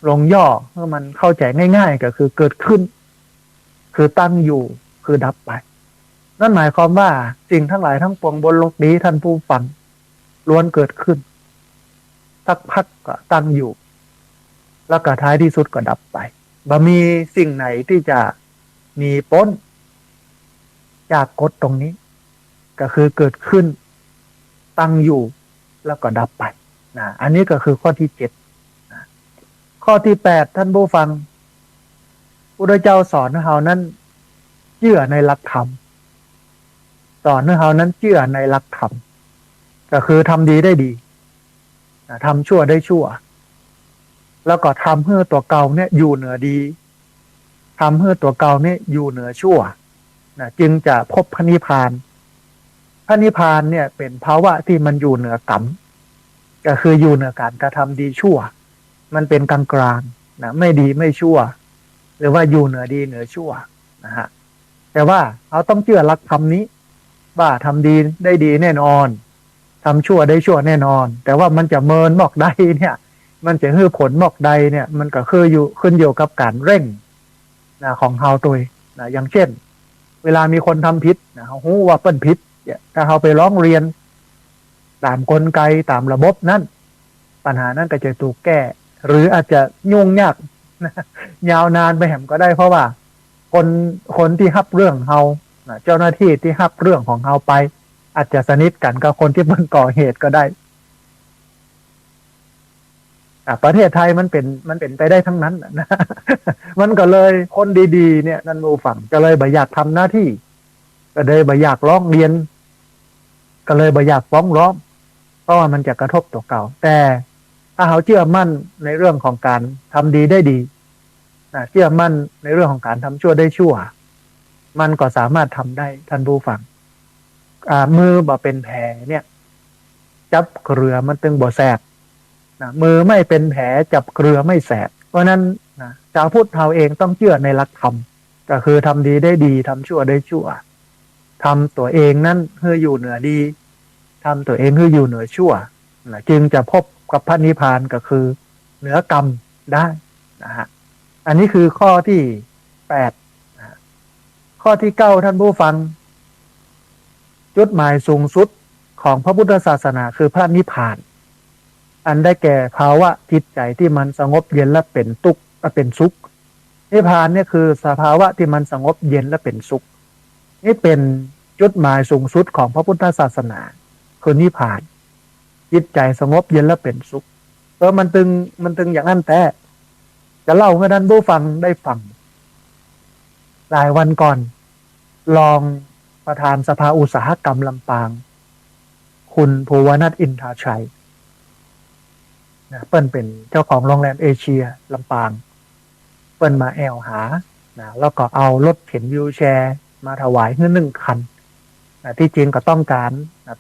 A: ลงย่อเมื่อมันเข้าใจง่ายๆก็คือเกิดขึ้นคือตั้งอยู่คือดับไปนั่นหมายความว่าสิ่งทั้งหลายทั้งปวงบนโลกนี้ท่านผู้ฟังล้วนเกิดขึ้นสักพักก็ตั้งอยู่แล้วก็ท้ายที่สุดก็ดับไปบ่มีสิ่งไหนที่จะมีพ้นจากกฎตรงนี้ก็คือเกิดขึ้นตั้งอยู่แล้วก็ดับไปนะอันนี้ก็คือข้อที่7นะข้อที่8ท่านผู้ฟังพระพุทธเจ้าสอนให้เรานั้นเชื่อในหลักธรรมสอนให้เรานั้นเชื่อในหลักธรรมก็คือทำดีได้ดีทำชั่วได้ชั่วแล้วก็ทำให้ตัวเก่าเนี่ยอยู่เหนือดีทำให้ตัวเก่าเนี่ยอยู่เหนือชั่วนะจึงจะพบพระนิพพานพระนิพพานเนี่ยเป็นภาวะที่มันอยู่เหนือกรรมก็คืออยู่เหนือการกระทำดีชั่วมันเป็นกลางกลางนะไม่ดีไม่ชั่วหรือว่าอยู่เหนือดีเหนือชั่วนะฮะแต่ว่าเราต้องเชื่อหลักธรรมนี้ว่าทำดีได้ดีแน่นอนทำชั่วได้ชั่วแน่นอนแต่ว่ามันจะเมินหมอกใดเนี่ยมันจะให้ผลหมอกใดเนี่ยมันก็คือขึ้นอยู่กับการเร่งนะของเฮาตัวนะอย่างเช่นเวลามีคนทำผิดนะเขาฮู้ว่าเปิ้นผิดถ้าเราไปร้องเรียน ตามกลไกตามระบบนั้นปัญหานั้นก็จะถูกแก้ หรืออาจจะยุ่งยากยาวนานไปแหมก็ได้เพราะว่าคนที่รับเรื่องเฮาเจ้าหน้าที่ที่รับเรื่องของเฮาไป อาจจะสนิทกันกับคนที่มันก่อเหตุก็ได้ประเทศไทยมันเป็นไปได้ทั้งนั้นนะมันก็เลยคนดีๆเนี่ยนั่นผู้ฟังก็เลยบ่อยากทำหน้าที่ก็เลยบ่อยากร้องเรียนก็เลยบ่อยากฟ้องร้องเพราะว่ามันจะกระทบต่อเก่าแต่ถ้าเขาเชื่อมั่นในเรื่องของการทำดีได้ดีเชื่อมั่นในเรื่องของการทำชั่วได้ชั่วมันก็สามารถทำได้ท่านผู้ฟังมือบ่เป็นแผลเนี่ยจับเกลือมันตึงบ่แสบมือไม่เป็นแผลจับเกลือไม่แสบเพราะนั้นชาวพุทธเราเองต้องเชื่อในหลักธรรมก็คือทำดีได้ดีทำชั่วได้ชั่วทำตัวเองนั้นเพื่ออยู่เหนือดีทำตัวเองเพื่ออยู่เหนือชั่วจึงจะพบกับพระนิพพานก็คือเหนือกรรมได้นะฮะอันนี้คือข้อที่8ข้อที่9ท่านผู้ฟังจุดหมายสูงสุดของพระพุทธศาสนาคือพระนิพพานอันได้แก่ภาวะจิตใจที่มันสงบเย็นและเป็นสุขนิพพานเนี่ยคือสภาวะที่มันสงบเย็นและเป็นสุขนี่เป็นจุดหมายสูงสุดของพระพุทธศาสนาคือนิพพานจิตใจสงบเย็นและเป็นสุขมันตึงอย่างนั้นแต่จะเล่าให้ท่านผู้ฟังได้ฟังหลายวันก่อนรองประธานสภาอุตสาหกรรมลำปางคุณภูวนัทอินทราชัยเปิ้นเป็นเจ้าของโรงแรมเอเชียลำปางเปิ้นมาแอวหาแล้วก็เอารถเข็นวิวแชร์มาถวายให้1 คันที่จริงก็ต้องการ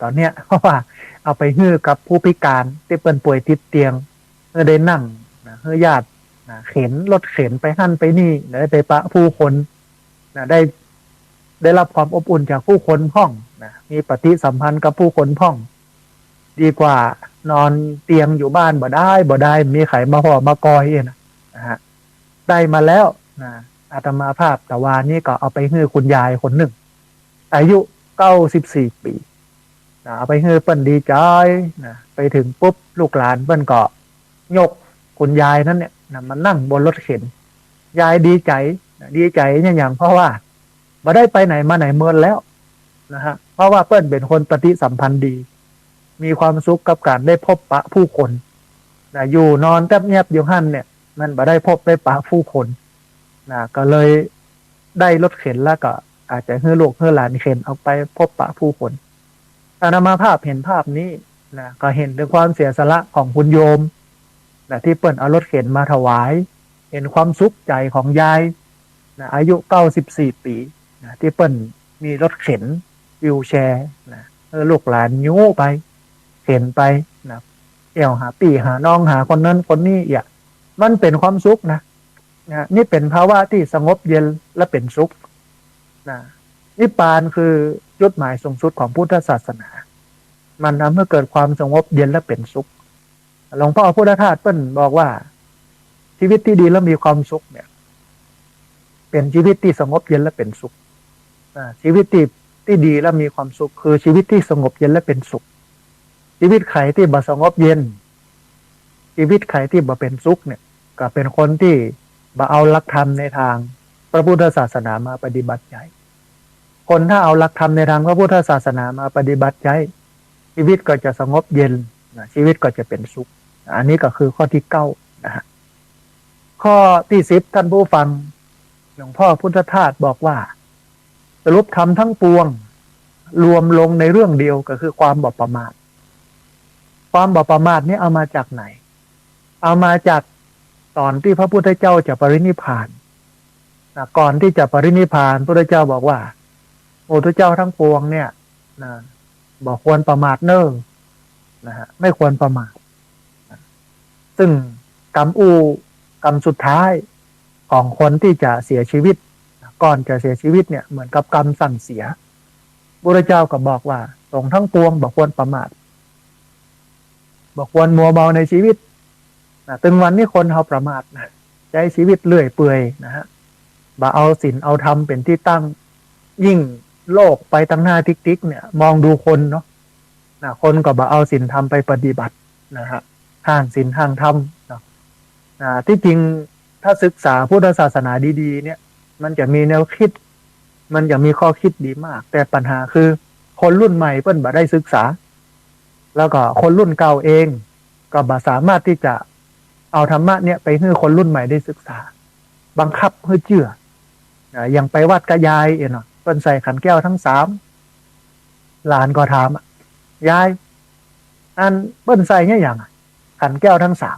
A: ตอนเนี้ยเพราะว่าเอาไปให้กับผู้พิการที่เปิ้นป่วยติดเตียงเพื่อได้นั่งให้ญาติเข็นรถเข็นไปหั่นไปนี่ได้ไปปะผู้คนได้รับความอบอุ่นจากผู้คนพ่องมีปฏิสัมพันธ์กับผู้คนพ่องดีกว่านอนเตียงอยู่บ้านบ่ได้มีไขมาห่อมากอยนะฮะได้มาแล้วอาตมาภาพแต่วานี้ก็เอาไปให้คุณยายคนหนึ่งอายุ94 ปีเอาไปให้เปิ้นดีใจไปถึงปุ๊บลูกหลานเปิ้นก็ยกคุณยายนั้นเนี่ยมานั่งบนรถเข็นยายดีใจเนี่ยอย่างเพราะว่าบ่ได้ไปไหนมาไหนเมินแล้วนะฮะเพราะว่าเปิ้นเป็นคนปฏิสัมพันธ์ดีมีความสุขกับการได้พบปะผู้คนอยู่นอนแทบเงียบอยู่หั่นเนี่ยมันบ่ได้พบได้ปะผู้คนก็เลยได้รถเข็นแล้วก็อาจจะให้ลูกให้หลานเข็นออกไปพบปะผู้คนอาตมาภาพเห็นภาพนี้ก็เห็นถึงความเสียสละของคุณโยมที่เปิ้นเอารถเข็นมาถวายเห็นความสุขใจของยายอายุ94 ปีที่เปิ้นมีรถเข็นวิวแชร์ลูกหลานยู้ไปเข็นไปเอี่ยวหาปีหาน้องหาคนนั้นคนนี้มันเป็นความสุขนี่เป็นภาวะที่สงบเย็นและเป็นสุขนิพพานคือจุดหมายสูงสุดของพุทธศาสนามันทำให้เกิดความสงบเย็นและเป็นสุขหลวงพ่อพุทธทาสเปิ้ลบอกว่าชีวิตที่ดีและมีความสุขเนี่ยเป็นชีวิตที่สงบเย็นและเป็นสุขชีวิตที่ดีและมีความสุขคือชีวิตที่สงบเย็นและเป็นสุขชีวิตใครที่บ่สงบเย็นชีวิตใครที่บ่เป็นสุขเนี่ยก็เป็นคนที่บ่เอาหลักธรรมในทางพระพุทธศาสนามาปฏิบัติใจคนถ้าเอาหลักธรรมในทางพระพุทธศาสนามาปฏิบัติใจชีวิตก็จะสงบเย็นชีวิตก็จะเป็นสุขอันนี้ก็คือข้อที่9นะฮะข้อที่10ท่านผู้ฟังหลวงพ่อพุทธทาสบอกว่าสรุปธรรมทั้งปวงรวมลงในเรื่องเดียวก็คือความบ่ประมาทความบ่ประมาทนี้เอามาจากไหนเอามาจากตอนที่พระพุทธเจ้าจะปรินิพพานก่อนที่จะปรินิพพานพระพุทธเจ้าบอกว่าโอ้ทุกเจ้าทั้งปวงเนี่ยบอกควรประมาทเนิ่นะฮะไม่ควรประมาทซึ่งกรรมสุดท้ายของคนที่จะเสียชีวิตก่อนจะเสียชีวิตเนี่ยเหมือนกับกรรมสั่งเสียพระเจ้าก็บอกว่าสงฆ์ทั้งปวงบอกควรประมาทบอกควรมัวเมาในชีวิตถึงวันนี้คนเขาประมาทใช้ชีวิตเลื่อยเปื่อยนะฮะบ่เอาศีลเอาธรรมเป็นที่ตั้งยิ่งโลกไปตั้งหน้าติ๊กๆเนี่ยมองดูคนเนาะ คนก็บ่เอาศีลธรรมไปปฏิบัตินะฮะห่างศีลห่างธรรมที่จริงถ้าศึกษาพุทธศาสนาดีๆเนี่ยมันจะมีแนวคิดมันจะมีข้อคิดดีมากแต่ปัญหาคือคนรุ่นใหม่เพิ่นบ่ได้ศึกษาแล้วก็คนรุ่นเก่าเองก็บ่สามารถที่จะเอาธรรมะเนี่ยไปให้คนรุ่นใหม่ได้ศึกษาบังคับให้เชื่ออย่างไปวัดกะยายเนาะเพิ่นใส่ขันแก้วทั้งสามหลานก็ถามยายอันเปิ้นใส่เนี่ยอย่างขันแก้วทั้งสาม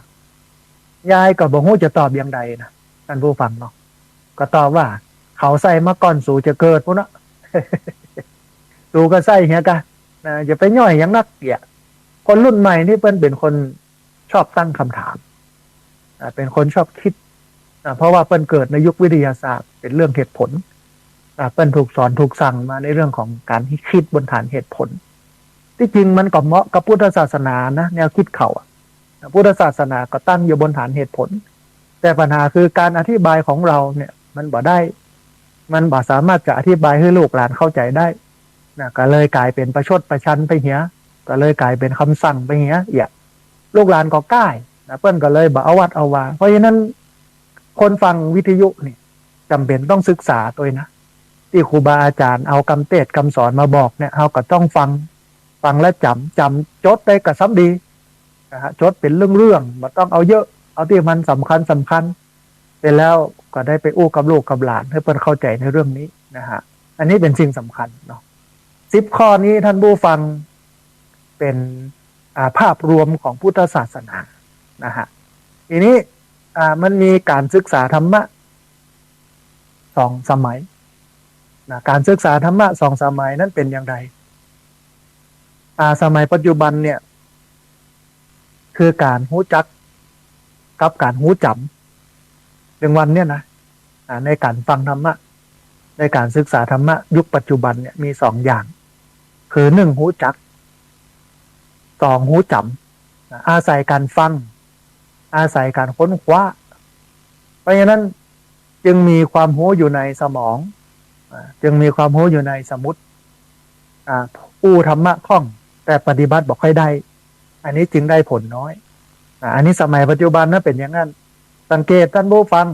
A: ยายก็บ่ฮู้จะตอบอย่างใดนะท่านผู้ฟังเนาะก็ตอบว่าเขาใส่มาก่อนสู่จะเกิดพุ่นเนาะ สู่ก็ใส่เฮียกะอย่าไปย่อยอย่างนักเกียคนรุ่นใหม่นี่เปิ้นเป็นคนชอบตั้งคำถามเป็นคนชอบคิดเพราะว่าเปิ้นเกิดในยุควิทยาศาสตร์เป็นเรื่องเหตุผลเปิ้นถูกสอนถูกสั่งมาในเรื่องของการคิดบนฐานเหตุผลที่จริงมันก็เหมาะกับพุทธศาสนานะแนวคิดเขาพุทธศาสนาก็ตั้งอยู่บนฐานเหตุผลแต่ปัญหาคือการอธิบายของเราเนี่ยมันบ่ได้มันบ่สามารถจะอธิบายให้ลูกหลานเข้าใจได้ก็เลยกลายเป็นประชดประชันไปเหี้ยก็เลยกลายเป็นคำสั่งไปเหี้ยลูกหลานก็ก้ายเปิ้นก็เลยบ่เอาวัดเอาว่าเพราะฉะนั้นคนฟังวิทยุนี่จำเป็นต้องศึกษาตัวนะที่ครูบาอาจารย์เอาคำเทศน์คำสอนมาบอกเนี่ยเราก็ต้องฟังและจำจดได้ก็ซ้ำดีจดเป็นเรื่องบ่ต้องเอาเยอะเอาที่มันสำคัญเสร็จแล้วก็ได้ไปอู้กับลูกกับหลานให้เพิ่นเข้าใจในเรื่องนี้นะฮะอันนี้เป็นสิ่งสำคัญเนาะ10 ข้อนี้ท่านผู้ฟังเป็นภาพรวมของพุทธศาสนานะฮะทีนี้มันมีการศึกษาธรรมะ2 สมัยการศึกษาธรรมะ2 สมัยนั้นเป็นอย่างไรสมัยปัจจุบันเนี่ยคือการรู้จักกับการรู้จำถึงวันเนี่ยนะในการฟังธรรมะในการศึกษาธรรมะยุคปัจจุบันเนี่ยมี2 อย่างคือ1รู้จัก2รู้จำอาศัยการฟังอาศัยการค้นคว้าเพราะฉะนั้นจึงมีความรู้อยู่ในสมองจึงมีความรู้อยู่ในสมุติอู้ธรรมะคล่องแต่ปฏิบัติบอกค่อยได้อันนี้จึงได้ผลน้อยอันนี้สมัยปัจจุบันนะเป็นอย่างนั้นสังเกตท่านผู้ฟัง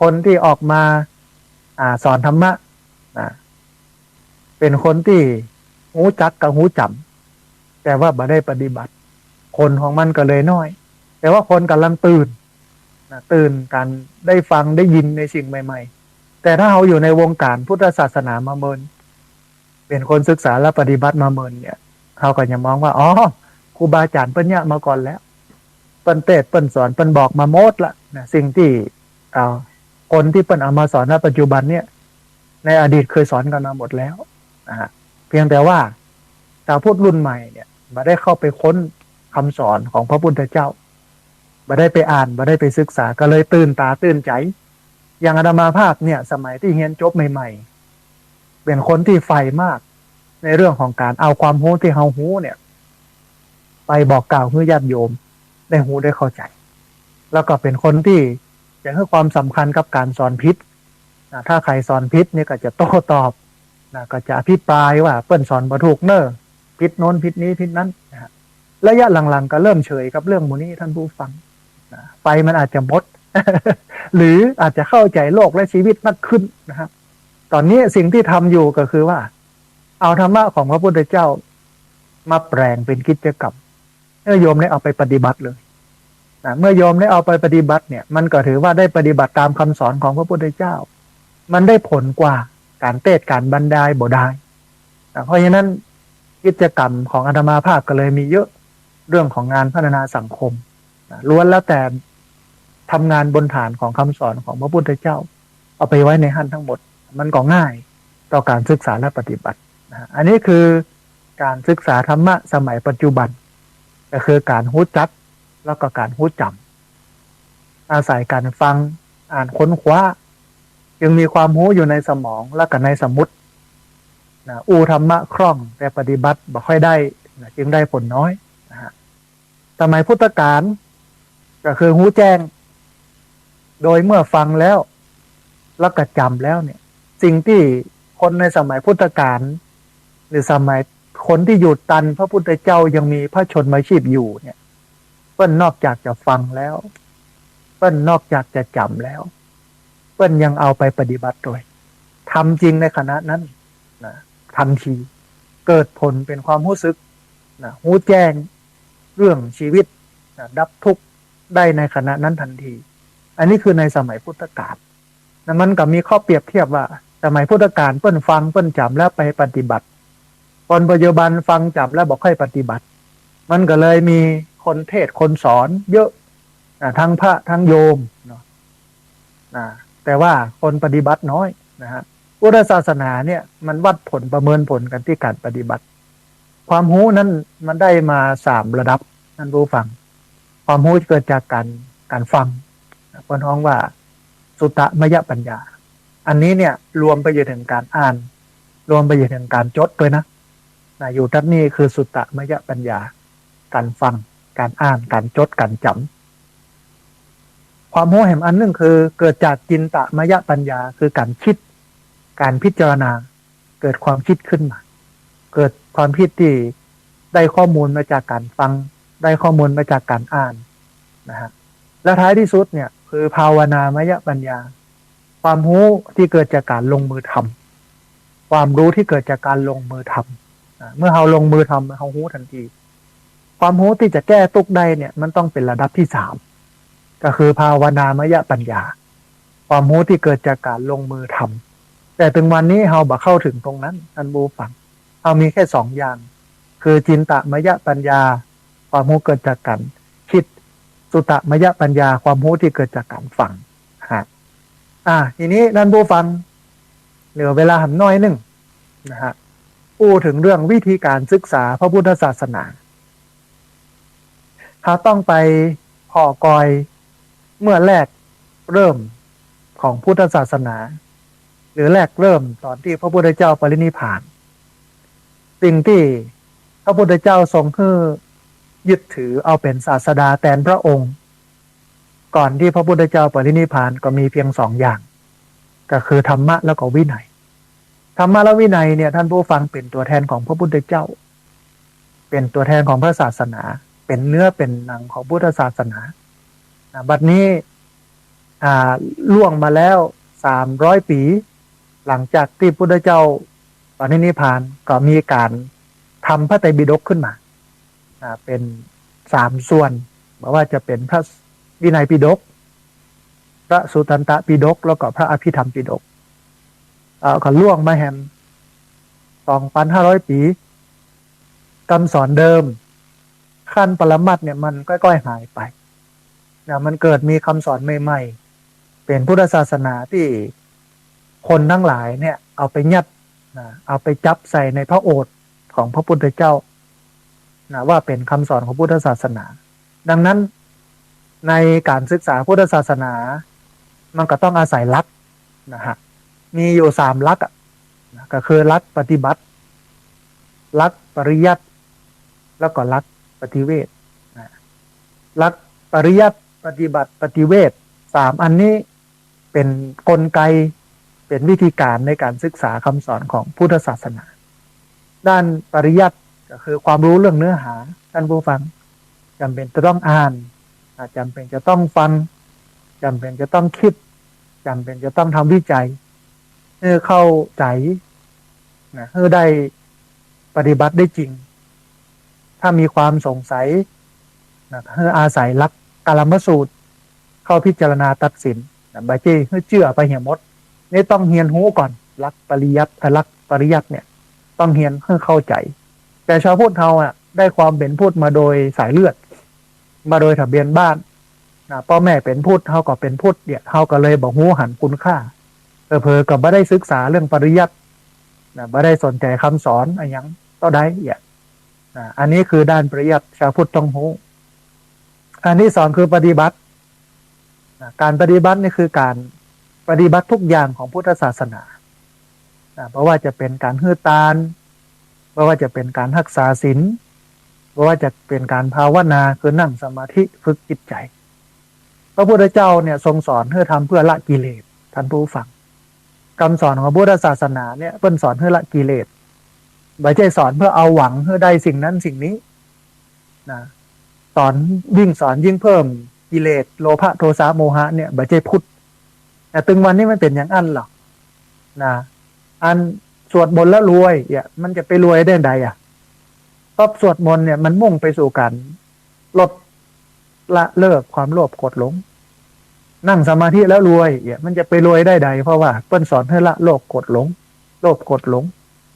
A: คนที่ออกมาสอนธรรมะเป็นคนที่รู้จักกับรู้จำแต่ว่าไม่ได้ปฏิบัติคนของมันก็เลยน้อยแต่ว่าคนกำลังตื่นการได้ฟังได้ยินในสิ่งใหม่ๆแต่ถ้าเราอยู่ในวงการพุทธศาสนามาเมินเป็นคนศึกษาและปฏิบัติมาเมินเนี่ยเขาก็จะมองว่าอ๋อครูบาอาจารย์เปิ้นเนี่ยมาก่อนแล้วเปิ้นเทศน์เปิ้นสอนเปิ้นบอกมาหมดละนะสิ่งที่คนที่เปิ้นเอามาสอนในปัจจุบันเนี่ยในอดีตเคยสอนกันมาหมดแล้วเพียงแต่ว่าชาวพุทธรุ่นใหม่เนี่ยมาได้เข้าไปค้นคำสอนของพระพุทธเจ้ามาได้ไปอ่านมาได้ไปศึกษาก็เลยตื่นตาตื่นใจอย่างอาตมาภาพเนี่ยสมัยที่เรียนจบใหม่ๆเป็นคนที่ใฝ่มากในเรื่องของการเอาความรู้ที่เฮารู้เนี่ยไปบอกกล่าวให้ญาติโยมได้รู้ได้เข้าใจแล้วก็เป็นคนที่จะให้ความสำคัญกับการสอนพิษถ้าใครสอนพิษเนี่ยก็จะโต้ตอบก็จะอภิปรายว่าเปิ้นสอนบ่ถูกเน้อพิษโน้นพิษนี้พิษนั้นระยะหลังๆก็เริ่มเฉยกับเรื่องหมู่นี้ท่านผู้ฟังไฟมันอาจจะหมด หรืออาจจะเข้าใจโลกและชีวิตมากขึ้นนะครับตอนนี้สิ่งที่ทำอยู่ก็คือว่าเอาธรรมะของพระพุทธเจ้ามาแปลงเป็นกิจกรรมเมื่อโยมได้เอาไปปฏิบัติเลยเมื่อโยมได้เอาไปปฏิบัติเนี่ยมันก็ถือว่าได้ปฏิบัติตามคำสอนของพระพุทธเจ้ามันได้ผลกว่าการเทศน์การบรรยายบ่ได้เพราะฉะนั้นกิจกรรมของอาตมาภาพก็เลยมีเยอะเรื่องของงานพัฒนาสังคมล้วนแล้วแต่ทำงานบนฐานของคำสอนของพระพุทธเจ้าเอาไปไว้ในหั้นทั้งหมดมันก็ง่ายต่อการศึกษาและปฏิบัติอันนี้คือการศึกษาธรรมะสมัยปัจจุบันก็คือการรู้จักแล้วก็การรู้จำอาศัยการฟังอ่านค้นคว้าจึงมีความรู้อยู่ในสมองและก็ในสมุติอู้ธรรมะคล่องแต่ปฏิบัติบ่ค่อยได้จึงได้ผลน้อยสมัยพุทธกาลก็คือรู้แจ้งโดยเมื่อฟังแล้วแล้วก็จำแล้วเนี่ยสิ่งที่คนในสมัยพุทธกาลหรือสมัยค คนที่อยู่ตันพระพุทธเจ้ายังมีพระชนมาชีพอยู่เนี่ยเปิ้นนอกจากจะฟังแล้วเปิ้นนอกจากจะจำแล้วเปิ้นยังเอาไปปฏิบัติด้วยทำจริงในขณะนั้นนะทันทีเกิดผลเป็นความรู้สึกนะหูแจ้งเรื่องชีวิตนะดับทุกข์ได้ในขณะนั้นทันทีอันนี้คือในสมัยพุทธกาลนะมันก็มีข้อเปรียบเทียบว่าสมัยพุทธกาลเปิ้นฟังเปิ้นจำแล้วไปปฏิบัติคนปัจจุบันฟังจำแล้วบอกให้ปฏิบัติมันก็เลยมีคนเทศคนสอนเยอะทั้งพระทั้งโยมเนาะแต่ว่าคนปฏิบัติน้อยนะฮะพุทธศาสนาเนี่ยมันวัดผลประเมินผลกันที่การปฏิบัติความรู้นั้นมันได้มา3ระดับท่านผู้ฟังความรู้เกิดจากการฟังคนฮ้องว่าสุตตมยปัญญาอันนี้เนี่ยรวมไปถึงการอ่านรวมไปถึงการจดด้วยนะอยู่ด้านนี้คือสุตตมยปัญญาการฟังการอ่านการจดการจำความรู้แห่งอันนึงคือเกิดจากจินตมยปัญญาคือการคิดการพิจารณาเกิดความคิดขึ้นมาเกิดความคิดที่ได้ข้อมูลมาจากการฟังได้ข้อมูลมาจากการอ่านนะฮะและท้ายที่สุดเนี่ยคือภาวนามยปัญญาความรู้ที่เกิดจากการลงมือทำความรู้ที่เกิดจากการลงมือทำเมื่อเราลงมือทำเรารู้ทันทีความรู้ที่จะแก้ทุกข์ได้เนี่ยมันต้องเป็นระดับที่3ก็คือภาวนามยปัญญาความรู้ที่เกิดจากการลงมือทำแต่ถึงวันนี้เราบ่เข้าถึงตรงนั้นท่านผู้ฟังเรามีแค่2อย่างคือจินตมยปัญญาความรู้เกิดจากการคิดสุตตมยปัญญาความรู้ที่เกิดจากการฟังทีนี้ท่านผู้ฟังเหลือเวลาหน่อยนึงนะฮะพูดถึงเรื่องวิธีการศึกษาพระพุทธศาสนาถ้าต้องไปพอกอยเมื่อแรกเริ่มของพุทธศาสนาหรือแรกเริ่มตอนที่พระพุทธเจ้าปรินิพพานสิ่งที่พระพุทธเจ้าทรงยึดถือเอาเป็นศาสดาแทนพระองค์ก่อนที่พระพุทธเจ้าปรินิพพานก็มีเพียง2อย่างก็คือธรรมะแล้วก็วินัยธรรมะและวินัยเนี่ยท่านผู้ฟังเป็นตัวแทนของพระพุทธเจ้าเป็นตัวแทนของพระศาสนาเป็นเนื้อเป็นหนังของพุทธศาสนาบัดนี้ล่วงมาแล้ว300 ปีหลังจากที่พุทธเจ้าปรินิพพานก็มีการทำพระไตรปิฎกขึ้นมาเป็น3ส่วนบอกว่าจะเป็นพระวินัยปิฎกพระสุตตันตปิฎกแล้วก็พระอภิธรรมปิฎกก็ล่วงมาแฮม 2,500 ปีคำสอนเดิมขั้นปรมัตถ์เนี่ยมันค่อยๆหายไปมันเกิดมีคำสอนใหม่ๆเป็นพุทธศาสนาที่คนทั้งหลายเนี่ยเอาไปยัดเอาไปจับใส่ในพระโอษฐ์ของพระพุทธเจ้าว่าเป็นคำสอนของพุทธศาสนาดังนั้นในการศึกษาพุทธศาสนามันก็ต้องอาศัยหลักนะฮะมีอยู่3หลักก็คือหลักปฏิบัติหลักปริยัติแล้วก็หลักปฏิเวทหลักปริยัติปฏิบัติปฏิเวท3อันนี้เป็นกลไกเป็นวิธีการในการศึกษาคำสอนของพุทธศาสนาด้านปริยัติก็คือความรู้เรื่องเนื้อหาท่านผู้ฟังจำเป็นจะต้องอ่านจำเป็นจะต้องฟังจำเป็นจะต้องคิดจำเป็นจะต้องทำวิจัยเพื่อเข้าใจเพื่อได้ปฏิบัติได้จริงถ้ามีความสงสัยเพื่ออาศัยหลักกาลมสูตรเข้าพิจารณาตัดสินบาเจ้เพื่อเชื่อไปเหี่ยมดนี่ต้องเรียนรู้ก่อนหลักปริยัติเนี่ยต้องเรียนเพื่อเข้าใจแต่ชาวพุทธเราได้ความเป็นพุทธมาโดยสายเลือดมาโดยทะเบียนบ้านพ่อแม่เป็นพุทธเขาก็เป็นพุทธเนี่ยเขาก็เลยบอกหูหันคุณค่าเพอก็ไม่ได้ศึกษาเรื่องปริยัติไม่ได้สนใจคำสอนอะไรยังต่อได้อันนี้คือด้านปริยัติชาวพุทธต้องหูอันที่2คือปฏิบัติการปฏิบัตินี่คือการปฏิบัติทุกอย่างของพุทธศาสนาเพราะว่าจะเป็นการหื้อตานเพราะว่าจะเป็นการรักษาศีลเพราะว่าจะเป็นการภาวนาคือนั่งสมาธิฝึกจิตใจพระพุทธเจ้าเนี่ยทรงสอนให้ทำเพื่อละกิเลสท่านผู้ฟังคำสอนของพุทธศาสนาเนี่ยเพิ่นสอนให้ละกิเลส บ่ใช่สอนเพื่อเอาหวังเพื่อได้สิ่งนั้นสิ่งนี้นะสอนยิ่งเพิ่มกิเลสโลภะโทสะโมหะเนี่ยบ่ใช่พุทธแต่ตึงวันนี้มันเป็นอย่างอันหรอกนะอันสวดมนต์แล้วรวยเนี่ยมันจะไปรวยได้ใดเพราะสวดมนต์เนี่ยมันมุ่งไปสู่การลดละเลิกความโลภโกรธหลงนั่งสมาธิแล้วรวยเนี่ยมันจะไปรวยได้ใดเพราะว่าเปิ้นสอนให้ละโลภโกรธหลงโลภโกรธหลง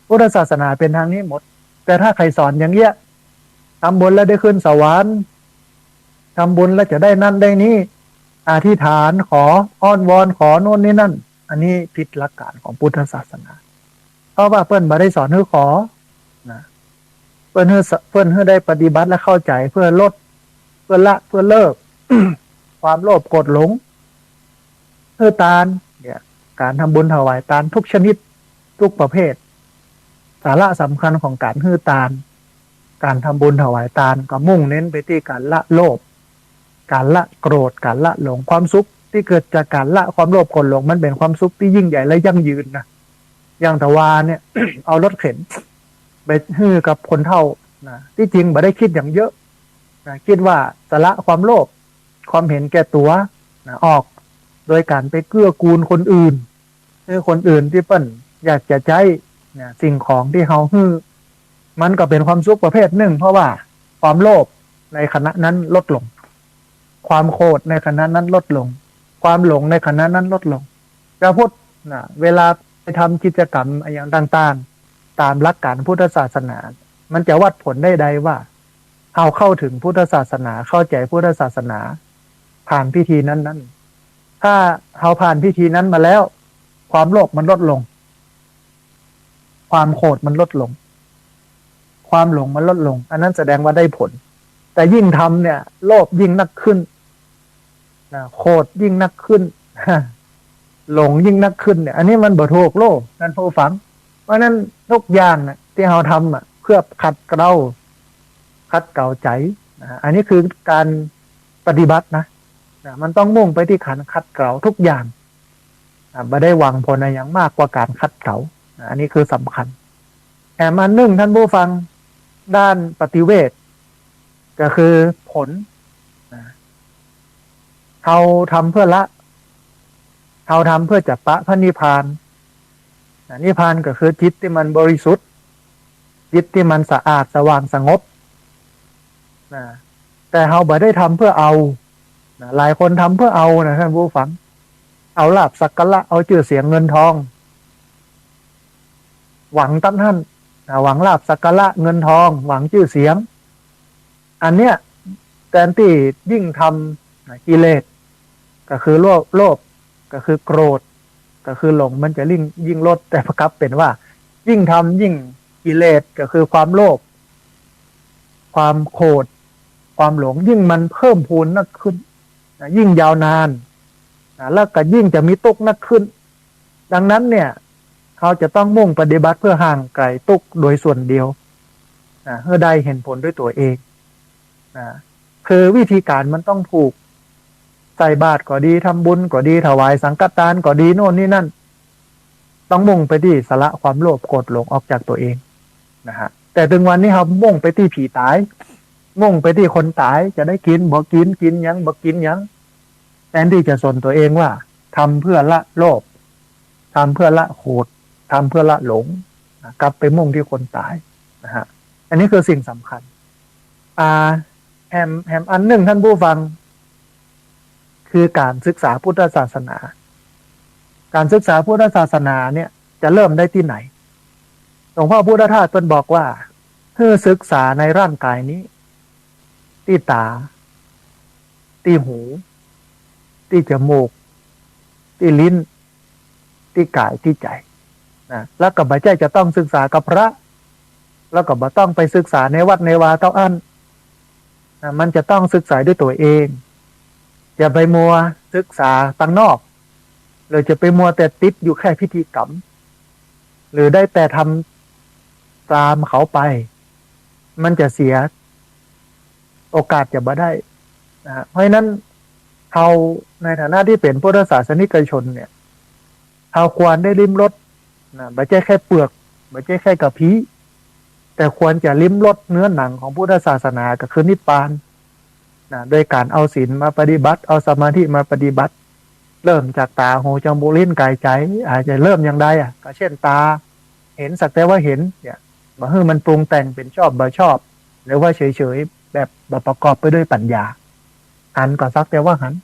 A: พุทธศาสนาเป็นทางนี้หมดแต่ถ้าใครสอนอย่างเงี้ยทำบุญแล้วได้ขึ้นสวรรค์ทำบุญแล้วจะได้นั่นได้นี้อธิษฐานขออ้อนวอนขอโน่นนี่นั่นอันนี้ผิดหลักการของพุทธศาสนาเพราะว่าเปิ้นบ่ได้สอนให้ขอนะเปิ้นให้ได้ปฏิบัติและเข้าใจเพื่อลดเพื่อละเพื่อเลิก ความโลภโกรธหลงเพื่อทานเนี่ยการทำบุญถวายทานทุกชนิดทุกประเภทสาระสำคัญของการฮื้อทานการทำบุญถวายทานก็มุ่งเน้นไปที่การละโลภการละโกรธการละหลงความสุขที่เกิดจากการละความโลภโกรธหลงมันเป็นความสุขที่ยิ่งใหญ่และยั่งยืนนะอย่างตะวาเนี่ย เอารถเข็นไปฮื้อกับคนเฒ่านะที่จริงไม่ได้คิดอย่างเยอะนะคิดว่าสละความโลภความเห็นแก่ตัวนะออกโดยการไปเกื้อกูลคนอื่นคือคนอื่นที่เปิ้นอยากจะใช้เนี่ยสิ่งของที่เฮาฮื้อมันก็เป็นความสุขประเภทหนึ่งเพราะว่าความโลภในขณะนั้นลดลงความโกรธในขณะนั้นลดลงความหลงในขณะนั้นลดลงพระพุทธนะเวลาไปทำกิจกรรมอย่างต่างๆตามหลักการพุทธศาสนามันจะวัดผลได้ใดว่าเอาเข้าถึงพุทธศาสนาเข้าใจพุทธศาสนาผ่านพิธีนั้นๆถ้าเอาผ่านพิธีนั้นมาแล้วความโลภมันลดลงความโกรธมันลดลงความหลงมันลดลงอันนั้นแสดงว่าได้ผลแต่ยิ่งทำเนี่ยโลภยิ่งนักขึ้นนะโกรธยิ่งนักขึ้น หลงยิ่งนักขึ้นเนี่ยอันนี้มันบ่ถูกโลกนั่นผู้ฟังเพราะนั้นทุกอย่างนะที่เราทำเพื่อขัดเกลาใจนะอันนี้คือการปฏิบัตินะมันต้องมุ่งไปที่การขัดเกลาทุกอย่างไม่ได้หวังผลอะไรอย่างมากกว่าการขัดเกลาอันนี้คือสำคัญแต่มาหนึ่งท่านผู้ฟังด้านปฏิเวทก็คือผลเราทำเพื่อละเราทำเพื่อจับปะพระนิพพานนิพพานก็คือจิตที่มันบริสุทธิ์จิตที่มันสะอาดสว่างสงบแต่เราไม่ได้ทำเพื่อเอาหลายคนทำเพื่อเอานะท่านผู้ฟังเอาลาภสักการะเอาชื่อเสียงเงินทองหวังตั้งท่านหวังลาภสักการะเงินทองหวังชื่อเสียงอันเนี้ยแทนที่ยิ่งทำกิเลสก็คือโลภก็คือโกรธก็คือหลงมันจะยิ่งลดแต่กลับเป็นว่ายิ่งทำยิ่งกิเลสก็คือความโลภความโกรธความหลงยิ่งมันเพิ่มพูนนักขึ้นยิ่งยาวนานแล้วก็ยิ่งจะมีตุกนักขึ้นดังนั้นเนี่ยเขาจะต้องมุ่งปฏิบัติเพื่อห่างไกลตุกโดยส่วนเดียวเพื่อได้เห็นผลด้วยตัวเองคือวิธีการมันต้องถูกใส่บาตรก็ดีทำบุญก็ดีถวายสังฆทานก็ดีโน่นนี่นั่นต้องมุ่งไปที่สละความโลภโกรธหลงออกจากตัวเองนะฮะแต่ถึงวันนี้เรามุ่งไปที่ผีตายมุ่งไปที่คนตายจะได้กินบ่กินยังบ่กินยังแทนที่จะสนตัวเองว่าทำเพื่อละโลภทำเพื่อละโกรธทำเพื่อละหลงกลับไปมุ่งที่คนตายนะฮะอันนี้คือสิ่งสำคัญแฮมอันหนึ่งท่านผู้ฟังคือการศึกษาพุทธศาสนาการศึกษาพุทธศาสนาเนี่ยจะเริ่มได้ที่ไหนหลวงพ่อพุทธทาสเป็นบอกว่าเพื่อศึกษาในร่างกายนี้ที่ตาที่หูที่จมูกที่ลิ้นที่กายที่ใจนะแล้วก็ไม่ใช่จะต้องศึกษากับพระแล้วก็ไม่ต้องไปศึกษาในวัดในวาเต้าอั้นนะมันจะต้องศึกษาด้วยตัวเองอย่าไปมัวศึกษาต่างนอกหรือจะไปมัวแต่ติดอยู่แค่พิธีกรรมหรือได้แต่ทำตามเขาไปมันจะเสียโอกาสจะบ่ได้นะเพราะฉะนั้นเราในฐานะที่เป็นพุทธศาสนิกชนเนี่ยเราควรได้ลิ้มรสนะไม่ใช่แค่เปลือกไม่ใช่แค่กระพี้ แต่ควรจะลิ้มรสเนื้อหนังของพุทธศาสนาก็คือนิพพานนะโดยการเอาศีลมาปฏิบัติเอาสมาธิมาปฏิบัติเริ่มจากตาหูจมูกลิ้นกายใจอาจจะเริ่มอย่างใดก็เช่นตาเห็นสักแต่ว่าเห็นเนี่ยบ่ให้มันปรุงแต่งเป็นชอบบ่ชอบหรือว่าเฉยๆแบบประกอบไปด้วยปัญญาหันก็สักแต่ว่าหัน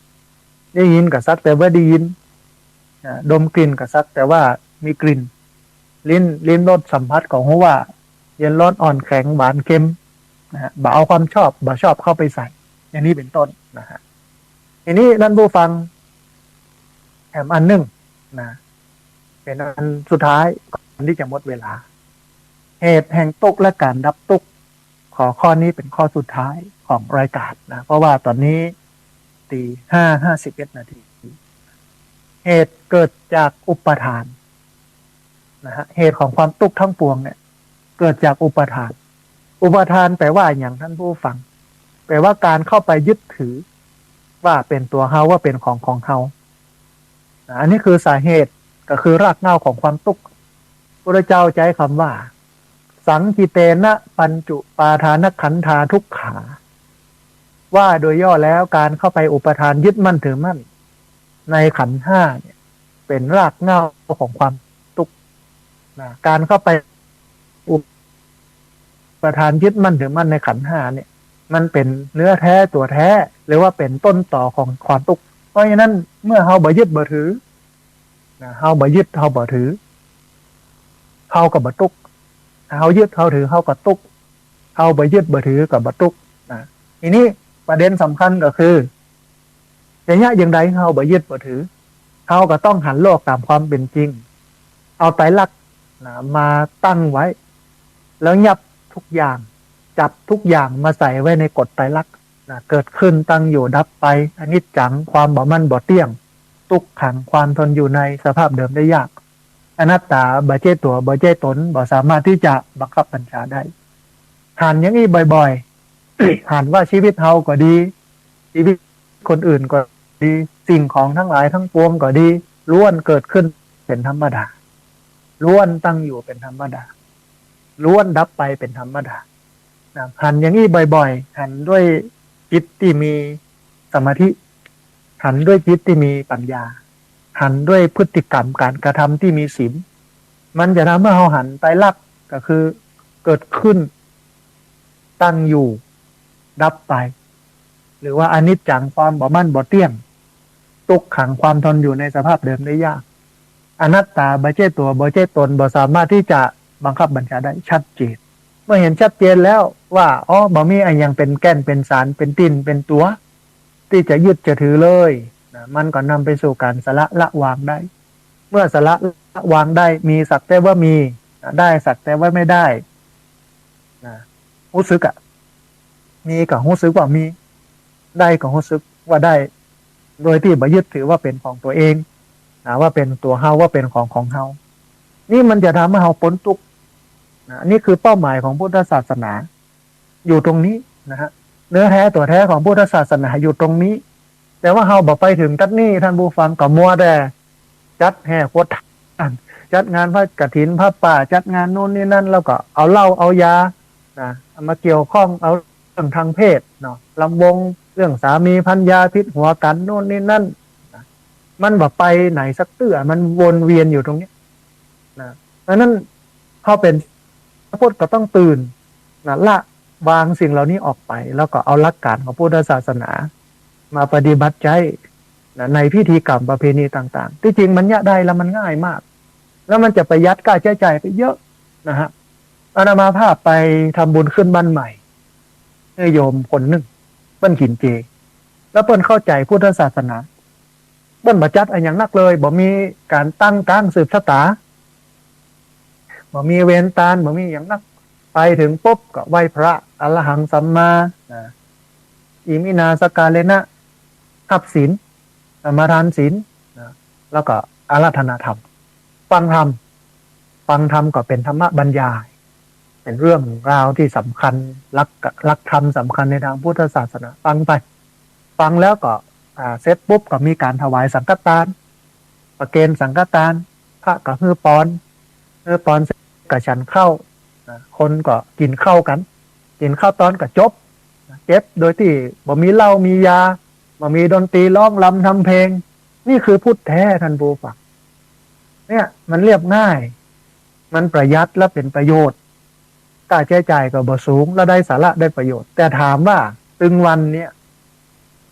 A: ได้ยินก็สักแต่ว่าได้ยินดมกลิ่นก็สักแต่ว่ามีกลิ่นลิ้นรสสัมผัสของหัวว่าเย็นร้อนอ่อนแข็งหวานเค็มนะฮะบ่เอาความชอบบ่ชอบเข้าไปใส่อย่างนี้เป็นต้นนะฮะทีนี้ท่านผู้ฟังแถมอันหนึ่งนะเป็นอันสุดท้ายก่อนที่จะหมดเวลาเหตุแห่งทุกข์และการดับทุกข์ข้อนี้เป็นข้อสุดท้ายของรายการนะเพราะว่าตอนนี้ตี 5:51 นาทีเหตุเกิดจากอุปทานนะฮะเหตุของความทุกข์ทั้งปวงเนี่ยเกิดจากอุปทานแปลว่าอย่างท่านผู้ฟังแปลว่าการเข้าไปยึดถือว่าเป็นตัวเฮาว่าเป็นของเฮาอันนี้คือสาเหตุก็คือรากเหง้าของความทุกข์พระเจ้าใช้คำว่าสังกิเตนะปัญจุปาทานขันธาทุกขาว่าโดยย่อแล้วการเข้าไปอุปทานยึดมั่นถือมั่นในขันธ์ห้าเนี่ยเป็นรากเหง้าของความทุกข์นะการเข้าไปอุปทานยึดมั่นถือมั่นในขันธ์ห้าเนี่ยมันเป็นเนื้อแท้ตัวแท้หรือว่าเป็นต้นต่อของความทุกข์เพราะฉะนั้นเมื่อเฮาบ่ยึดบ่ถือนะเฮาบ่ยึดเฮาบ่ถือเฮาก็บ่ทุกข์เฮายึดเฮาถือเฮาก็ทุกข์เฮาบ่ยึดบ่ถือก็บ่ทุกข์นะทีนี้ประเด็นสำคัญก็คืออย่างใดเฮาบ่ยึดบ่ถือเฮาก็ต้องหันโลกตามความเป็นจริงเอาไตรลักษณ์นะมาตั้งไว้แล้วยับทุกอย่างจับทุกอย่างมาใส่ไว้ในกฎไตรลักษณ์นะเกิดขึ้นตั้งอยู่ดับไปอนิจจังความบ่มั่นบ่เที่ยงทุกขังความทนอยู่ในสภาพเดิมได้ยากอนัตตาบ่ใช่ตัวบ่ใช่ตนบ่สามารถที่จะบังคับบัญชาได้หันอย่างนี้บ่อยๆ หันว่าชีวิตเฮาก็ดีชีวิตคนอื่นก็ดีสิ่งของทั้งหลายทั้งปวงก็ดีล้วนเกิดขึ้นเป็นธรรมดาล้วนตั้งอยู่เป็นธรรมดาล้วนดับไปเป็นธรรมดาหันอย่างนี้บ่อยๆหันด้วยจิตที่มีสมาธิหันด้วยจิตที่มีปัญญาหันด้วยพฤติกรรมการกระทำที่มีศีลมันจะทำให้เราหันไตรลักษณ์ก็คือเกิดขึ้นตั้งอยู่ดับไปหรือว่าอนิจจังความบ่มั่นบ่เที่ยงทุกขังความทนอยู่ในสภาพเดิมได้ยากอนัตตาบ่ใช่ตัวบ่ใช่ตนบ่สามารถที่จะบังคับบัญชาได้ชัดเจนเมื่อเห็นชัดเจนแล้วว่าบ่มีอะไรยังเป็นแก่นเป็นสารเป็นติ่นเป็นตัวที่จะยึดจะถือเลยนะมันก็นำไปสู่การสละวางได้เมื่อสละวางได้มีสักแต่ว่ามีได้สักแต่ว่าไม่ได้นะรู้สึกมีก็รู้สึกว่ามีได้ก็รู้สึกว่าได้โดยที่บ่ยึดถือว่าเป็นของตัวเองว่าเป็นตัวเฮาว่าเป็นของเฮานี่มันจะทำให้เฮาพ้นทุกข์นี่คือเป้าหมายของพุทธศาสนาอยู่ตรงนี้นะฮะเนื้อแท้ตัวแท้ของพุทธศาสนาอยู่ตรงนี้แต่ว่าเฮาบอกไปถึงตัดนี่ท่านผู้ฟังก็มัวแต่จัดแห่โคตรจัดงานพระกฐินพระป่าจัดงานโน่นนี่นั่นแล้วก็เอาเหล้าเอายานะมาเกี่ยวข้องเอาเรื่องทางเพศเนาะลำวงเรื่องสามีภรรยาพิษหัวกันโน่นนี่นั่นนะมันบอกไปไหนสักเตื้อมันวนเวียนอยู่ตรงนี้นะเพราะนั้นพอเป็นพระพุทธก็ต้องตื่นนะละวางสิ่งเหล่านี้ออกไปแล้วก็เอาหลักการของพุทธศาสนามาปฏิบัติใช้ในพิธีกรรมประเพณีต่างๆที่จริงมันยะได้แล้วมันง่ายมากแล้วมันจะประหยัดค่าใช้จ่ายไปเยอะนะฮะอาตมาภาพไปทำบุญขึ้นบ้านใหม่โยมคนหนึ่งเปิ้นกินเจแล้วเปิ้นเข้าใจพุทธศาสนาเปิ้นบ่จัดอะไรอย่างนักเลยบ่มีการตั้งกลางสืบชะตาบ่มีเวรตาลบ่มีอย่างนักไปถึงปุ๊บก็ไหว้พระอรหังสัมมาอิมินาสกาเลนะทับศีลสมาทานศีลแล้วก็อาราธนาธรรมฟังธรรมก็เป็นธรรมบรรยายเป็นเรื่องราวที่สำคัญลักธรรมสำคัญในทางพุทธศาสนาฟังไปฟังแล้วก็เสร็จปุ๊บก็มีการถวายสังฆทานประเคนสังฆทานพระก็ฮือปอนเสร็จก็ฉันเข้า คนก็กินข้าวกันกินข้าวตอนก็จบเจ็บโดยที่บ่มีเหล้ามียาบ่มีดนตรีร้องรำทำเพลงนี่คือพุทธแท้ท่านผู้ฟังเนี่ยมันเรียบง่ายมันประหยัดและเป็นประโยชน์ค่าใช้จ่ายก็บ่สูงและได้สาระได้ประโยชน์แต่ถามว่าตึงวันเนี้ย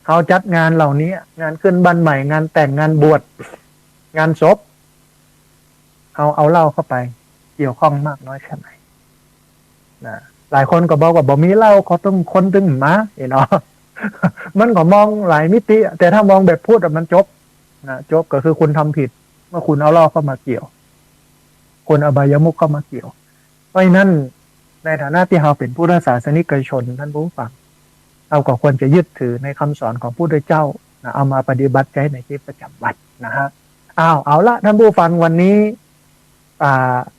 A: เขาจัดงานเหล่านี้งานขึ้นบ้านใหม่งานแต่งงานบวชงานศพเอาเหล้าเข้าไปเกี่ยวข้องมากน้อยแค่ไหนนะหลายคนก็บอกว่าบ่มีเหล้าเขาต้องคนตึงมาเนาะมันก็มองหลายมิติแต่ถ้ามองแบบพูดมันจบนะจบก็คือคุณทำผิดเมื่อคุณเอาเหล้าเข้ามาเกี่ยวคุณอบายมุขเข้ามาเกี่ยวเพราะฉะนั้นในฐานะที่เราเป็นผู้ศาสนิกชนท่านผู้ฟังเราก็ควรจะยึดถือในคำสอนของพระพุทธเจ้านะเอามาปฏิบัติใช้ในชีวิตประจำวันนะฮะเอาละท่านผู้ฟังวันนี้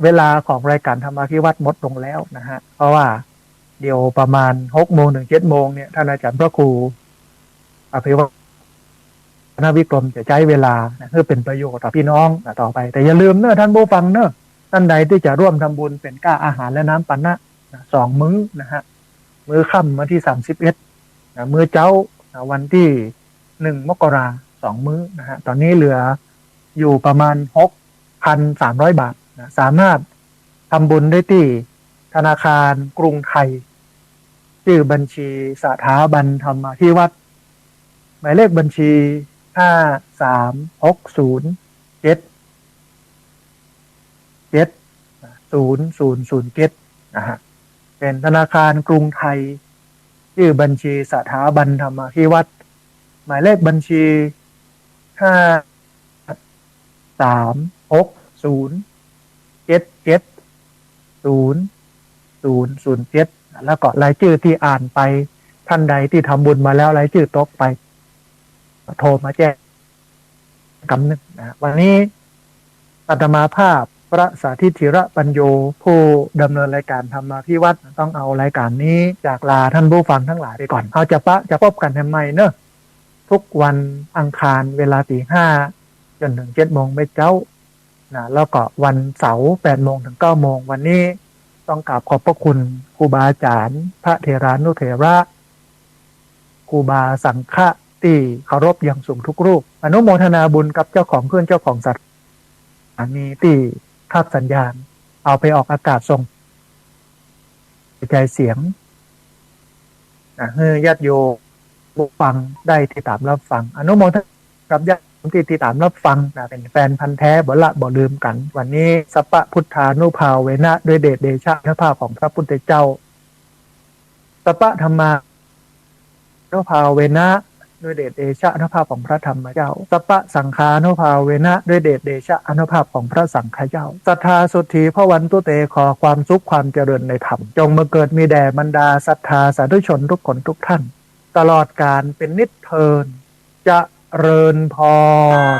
A: เวลาของรายการธรรมาภิวัตรหมดลงแล้วนะฮะเพราะว่าเดี๋ยวประมาณ6 โมงถึง 7 โมงเนี่ยท่านอาจารย์พระครูอภิวัตรวิกรมจะใช้เวลาเพื่อเป็นประโยชน์ต่อพี่น้องต่อไปแต่อย่าลืมเนอะท่านผู้ฟังเนอะท่านใดที่จะร่วมทำบุญเป็นค่าอาหารและน้ำปันนะ2 มื้อนะฮะมื้อค่ำวันที่31มื้อเช้าวันที่1 มกราคม2 มื้อนะฮะตอนนี้เหลืออยู่ประมาณ6,300 บาทนะสามารถทำบุญได้ที่ธนาคารกรุงไทยชื่อบัญชีสถาบันธรรมาภิวัตรหมายเลขบัญชี53607700007นะฮะเป็นธนาคารกรุงไทยชื่อบัญชีสถาบันธรรมาภิวัตรหมายเลขบัญชี53607700007แล้วก็รายชื่อที่อ่านไปท่านใดที่ทำบุญมาแล้วรายชื่อตกไปโทรมาแจ้งกำนึงนะวันนี้อาตมาภาพพระสาธิตธิระปัญโยผู้ดำเนินรายการธรรมาภิวัตรต้องเอารายการนี้จากลาท่านผู้ฟังทั้งหลายไปก่อนเราจะพบกันทำไมเนอะทุกวันอังคารเวลา5 จนถึง7 โมงไม่เจ้านะแล้วก็วันเสาร์8 โมงถึง 9 โมงวันนี้ต้องกราบขอบพระคุณครูบาอาจารย์พระเถรานุเถระครูบาสังฆะที่เคารพอย่างสูงทุกรูปอนุโมทนาบุญกับเจ้าของเจ้าของสัตว์อันนี้ที่ภาพสัญญาณเอาไปออกอากาศส่งใจเสียงให้ญาติโยมฟังได้ติดตามรับฟังอนุโมทนากับญาติที่ติดตามรับฟังเป็นแฟนพันธุ์แท้บ่ละบ่ลืมกันวันนี้สัพพพุทธานุภาเวนะด้วยเดชเดชะพระภาคของพระพุทธเจ้าสัพพธรรมานุภาเวนะด้วยเดชเดชะอนุภาพของพระธรรมเจ้าสัพพสังฆานุภาเวนะด้วยเดชเดชะอนุภาพของพระสังฆเจ้าศรัทธาสุทธิพระวันตุเตขอความสุขความเจริญในธรรมจงมาเกิดมีแด่บรรดาศรัทธาสาธุชนทุกคนทุกท่านตลอดกาลเป็นนิจเทินจะเริญพร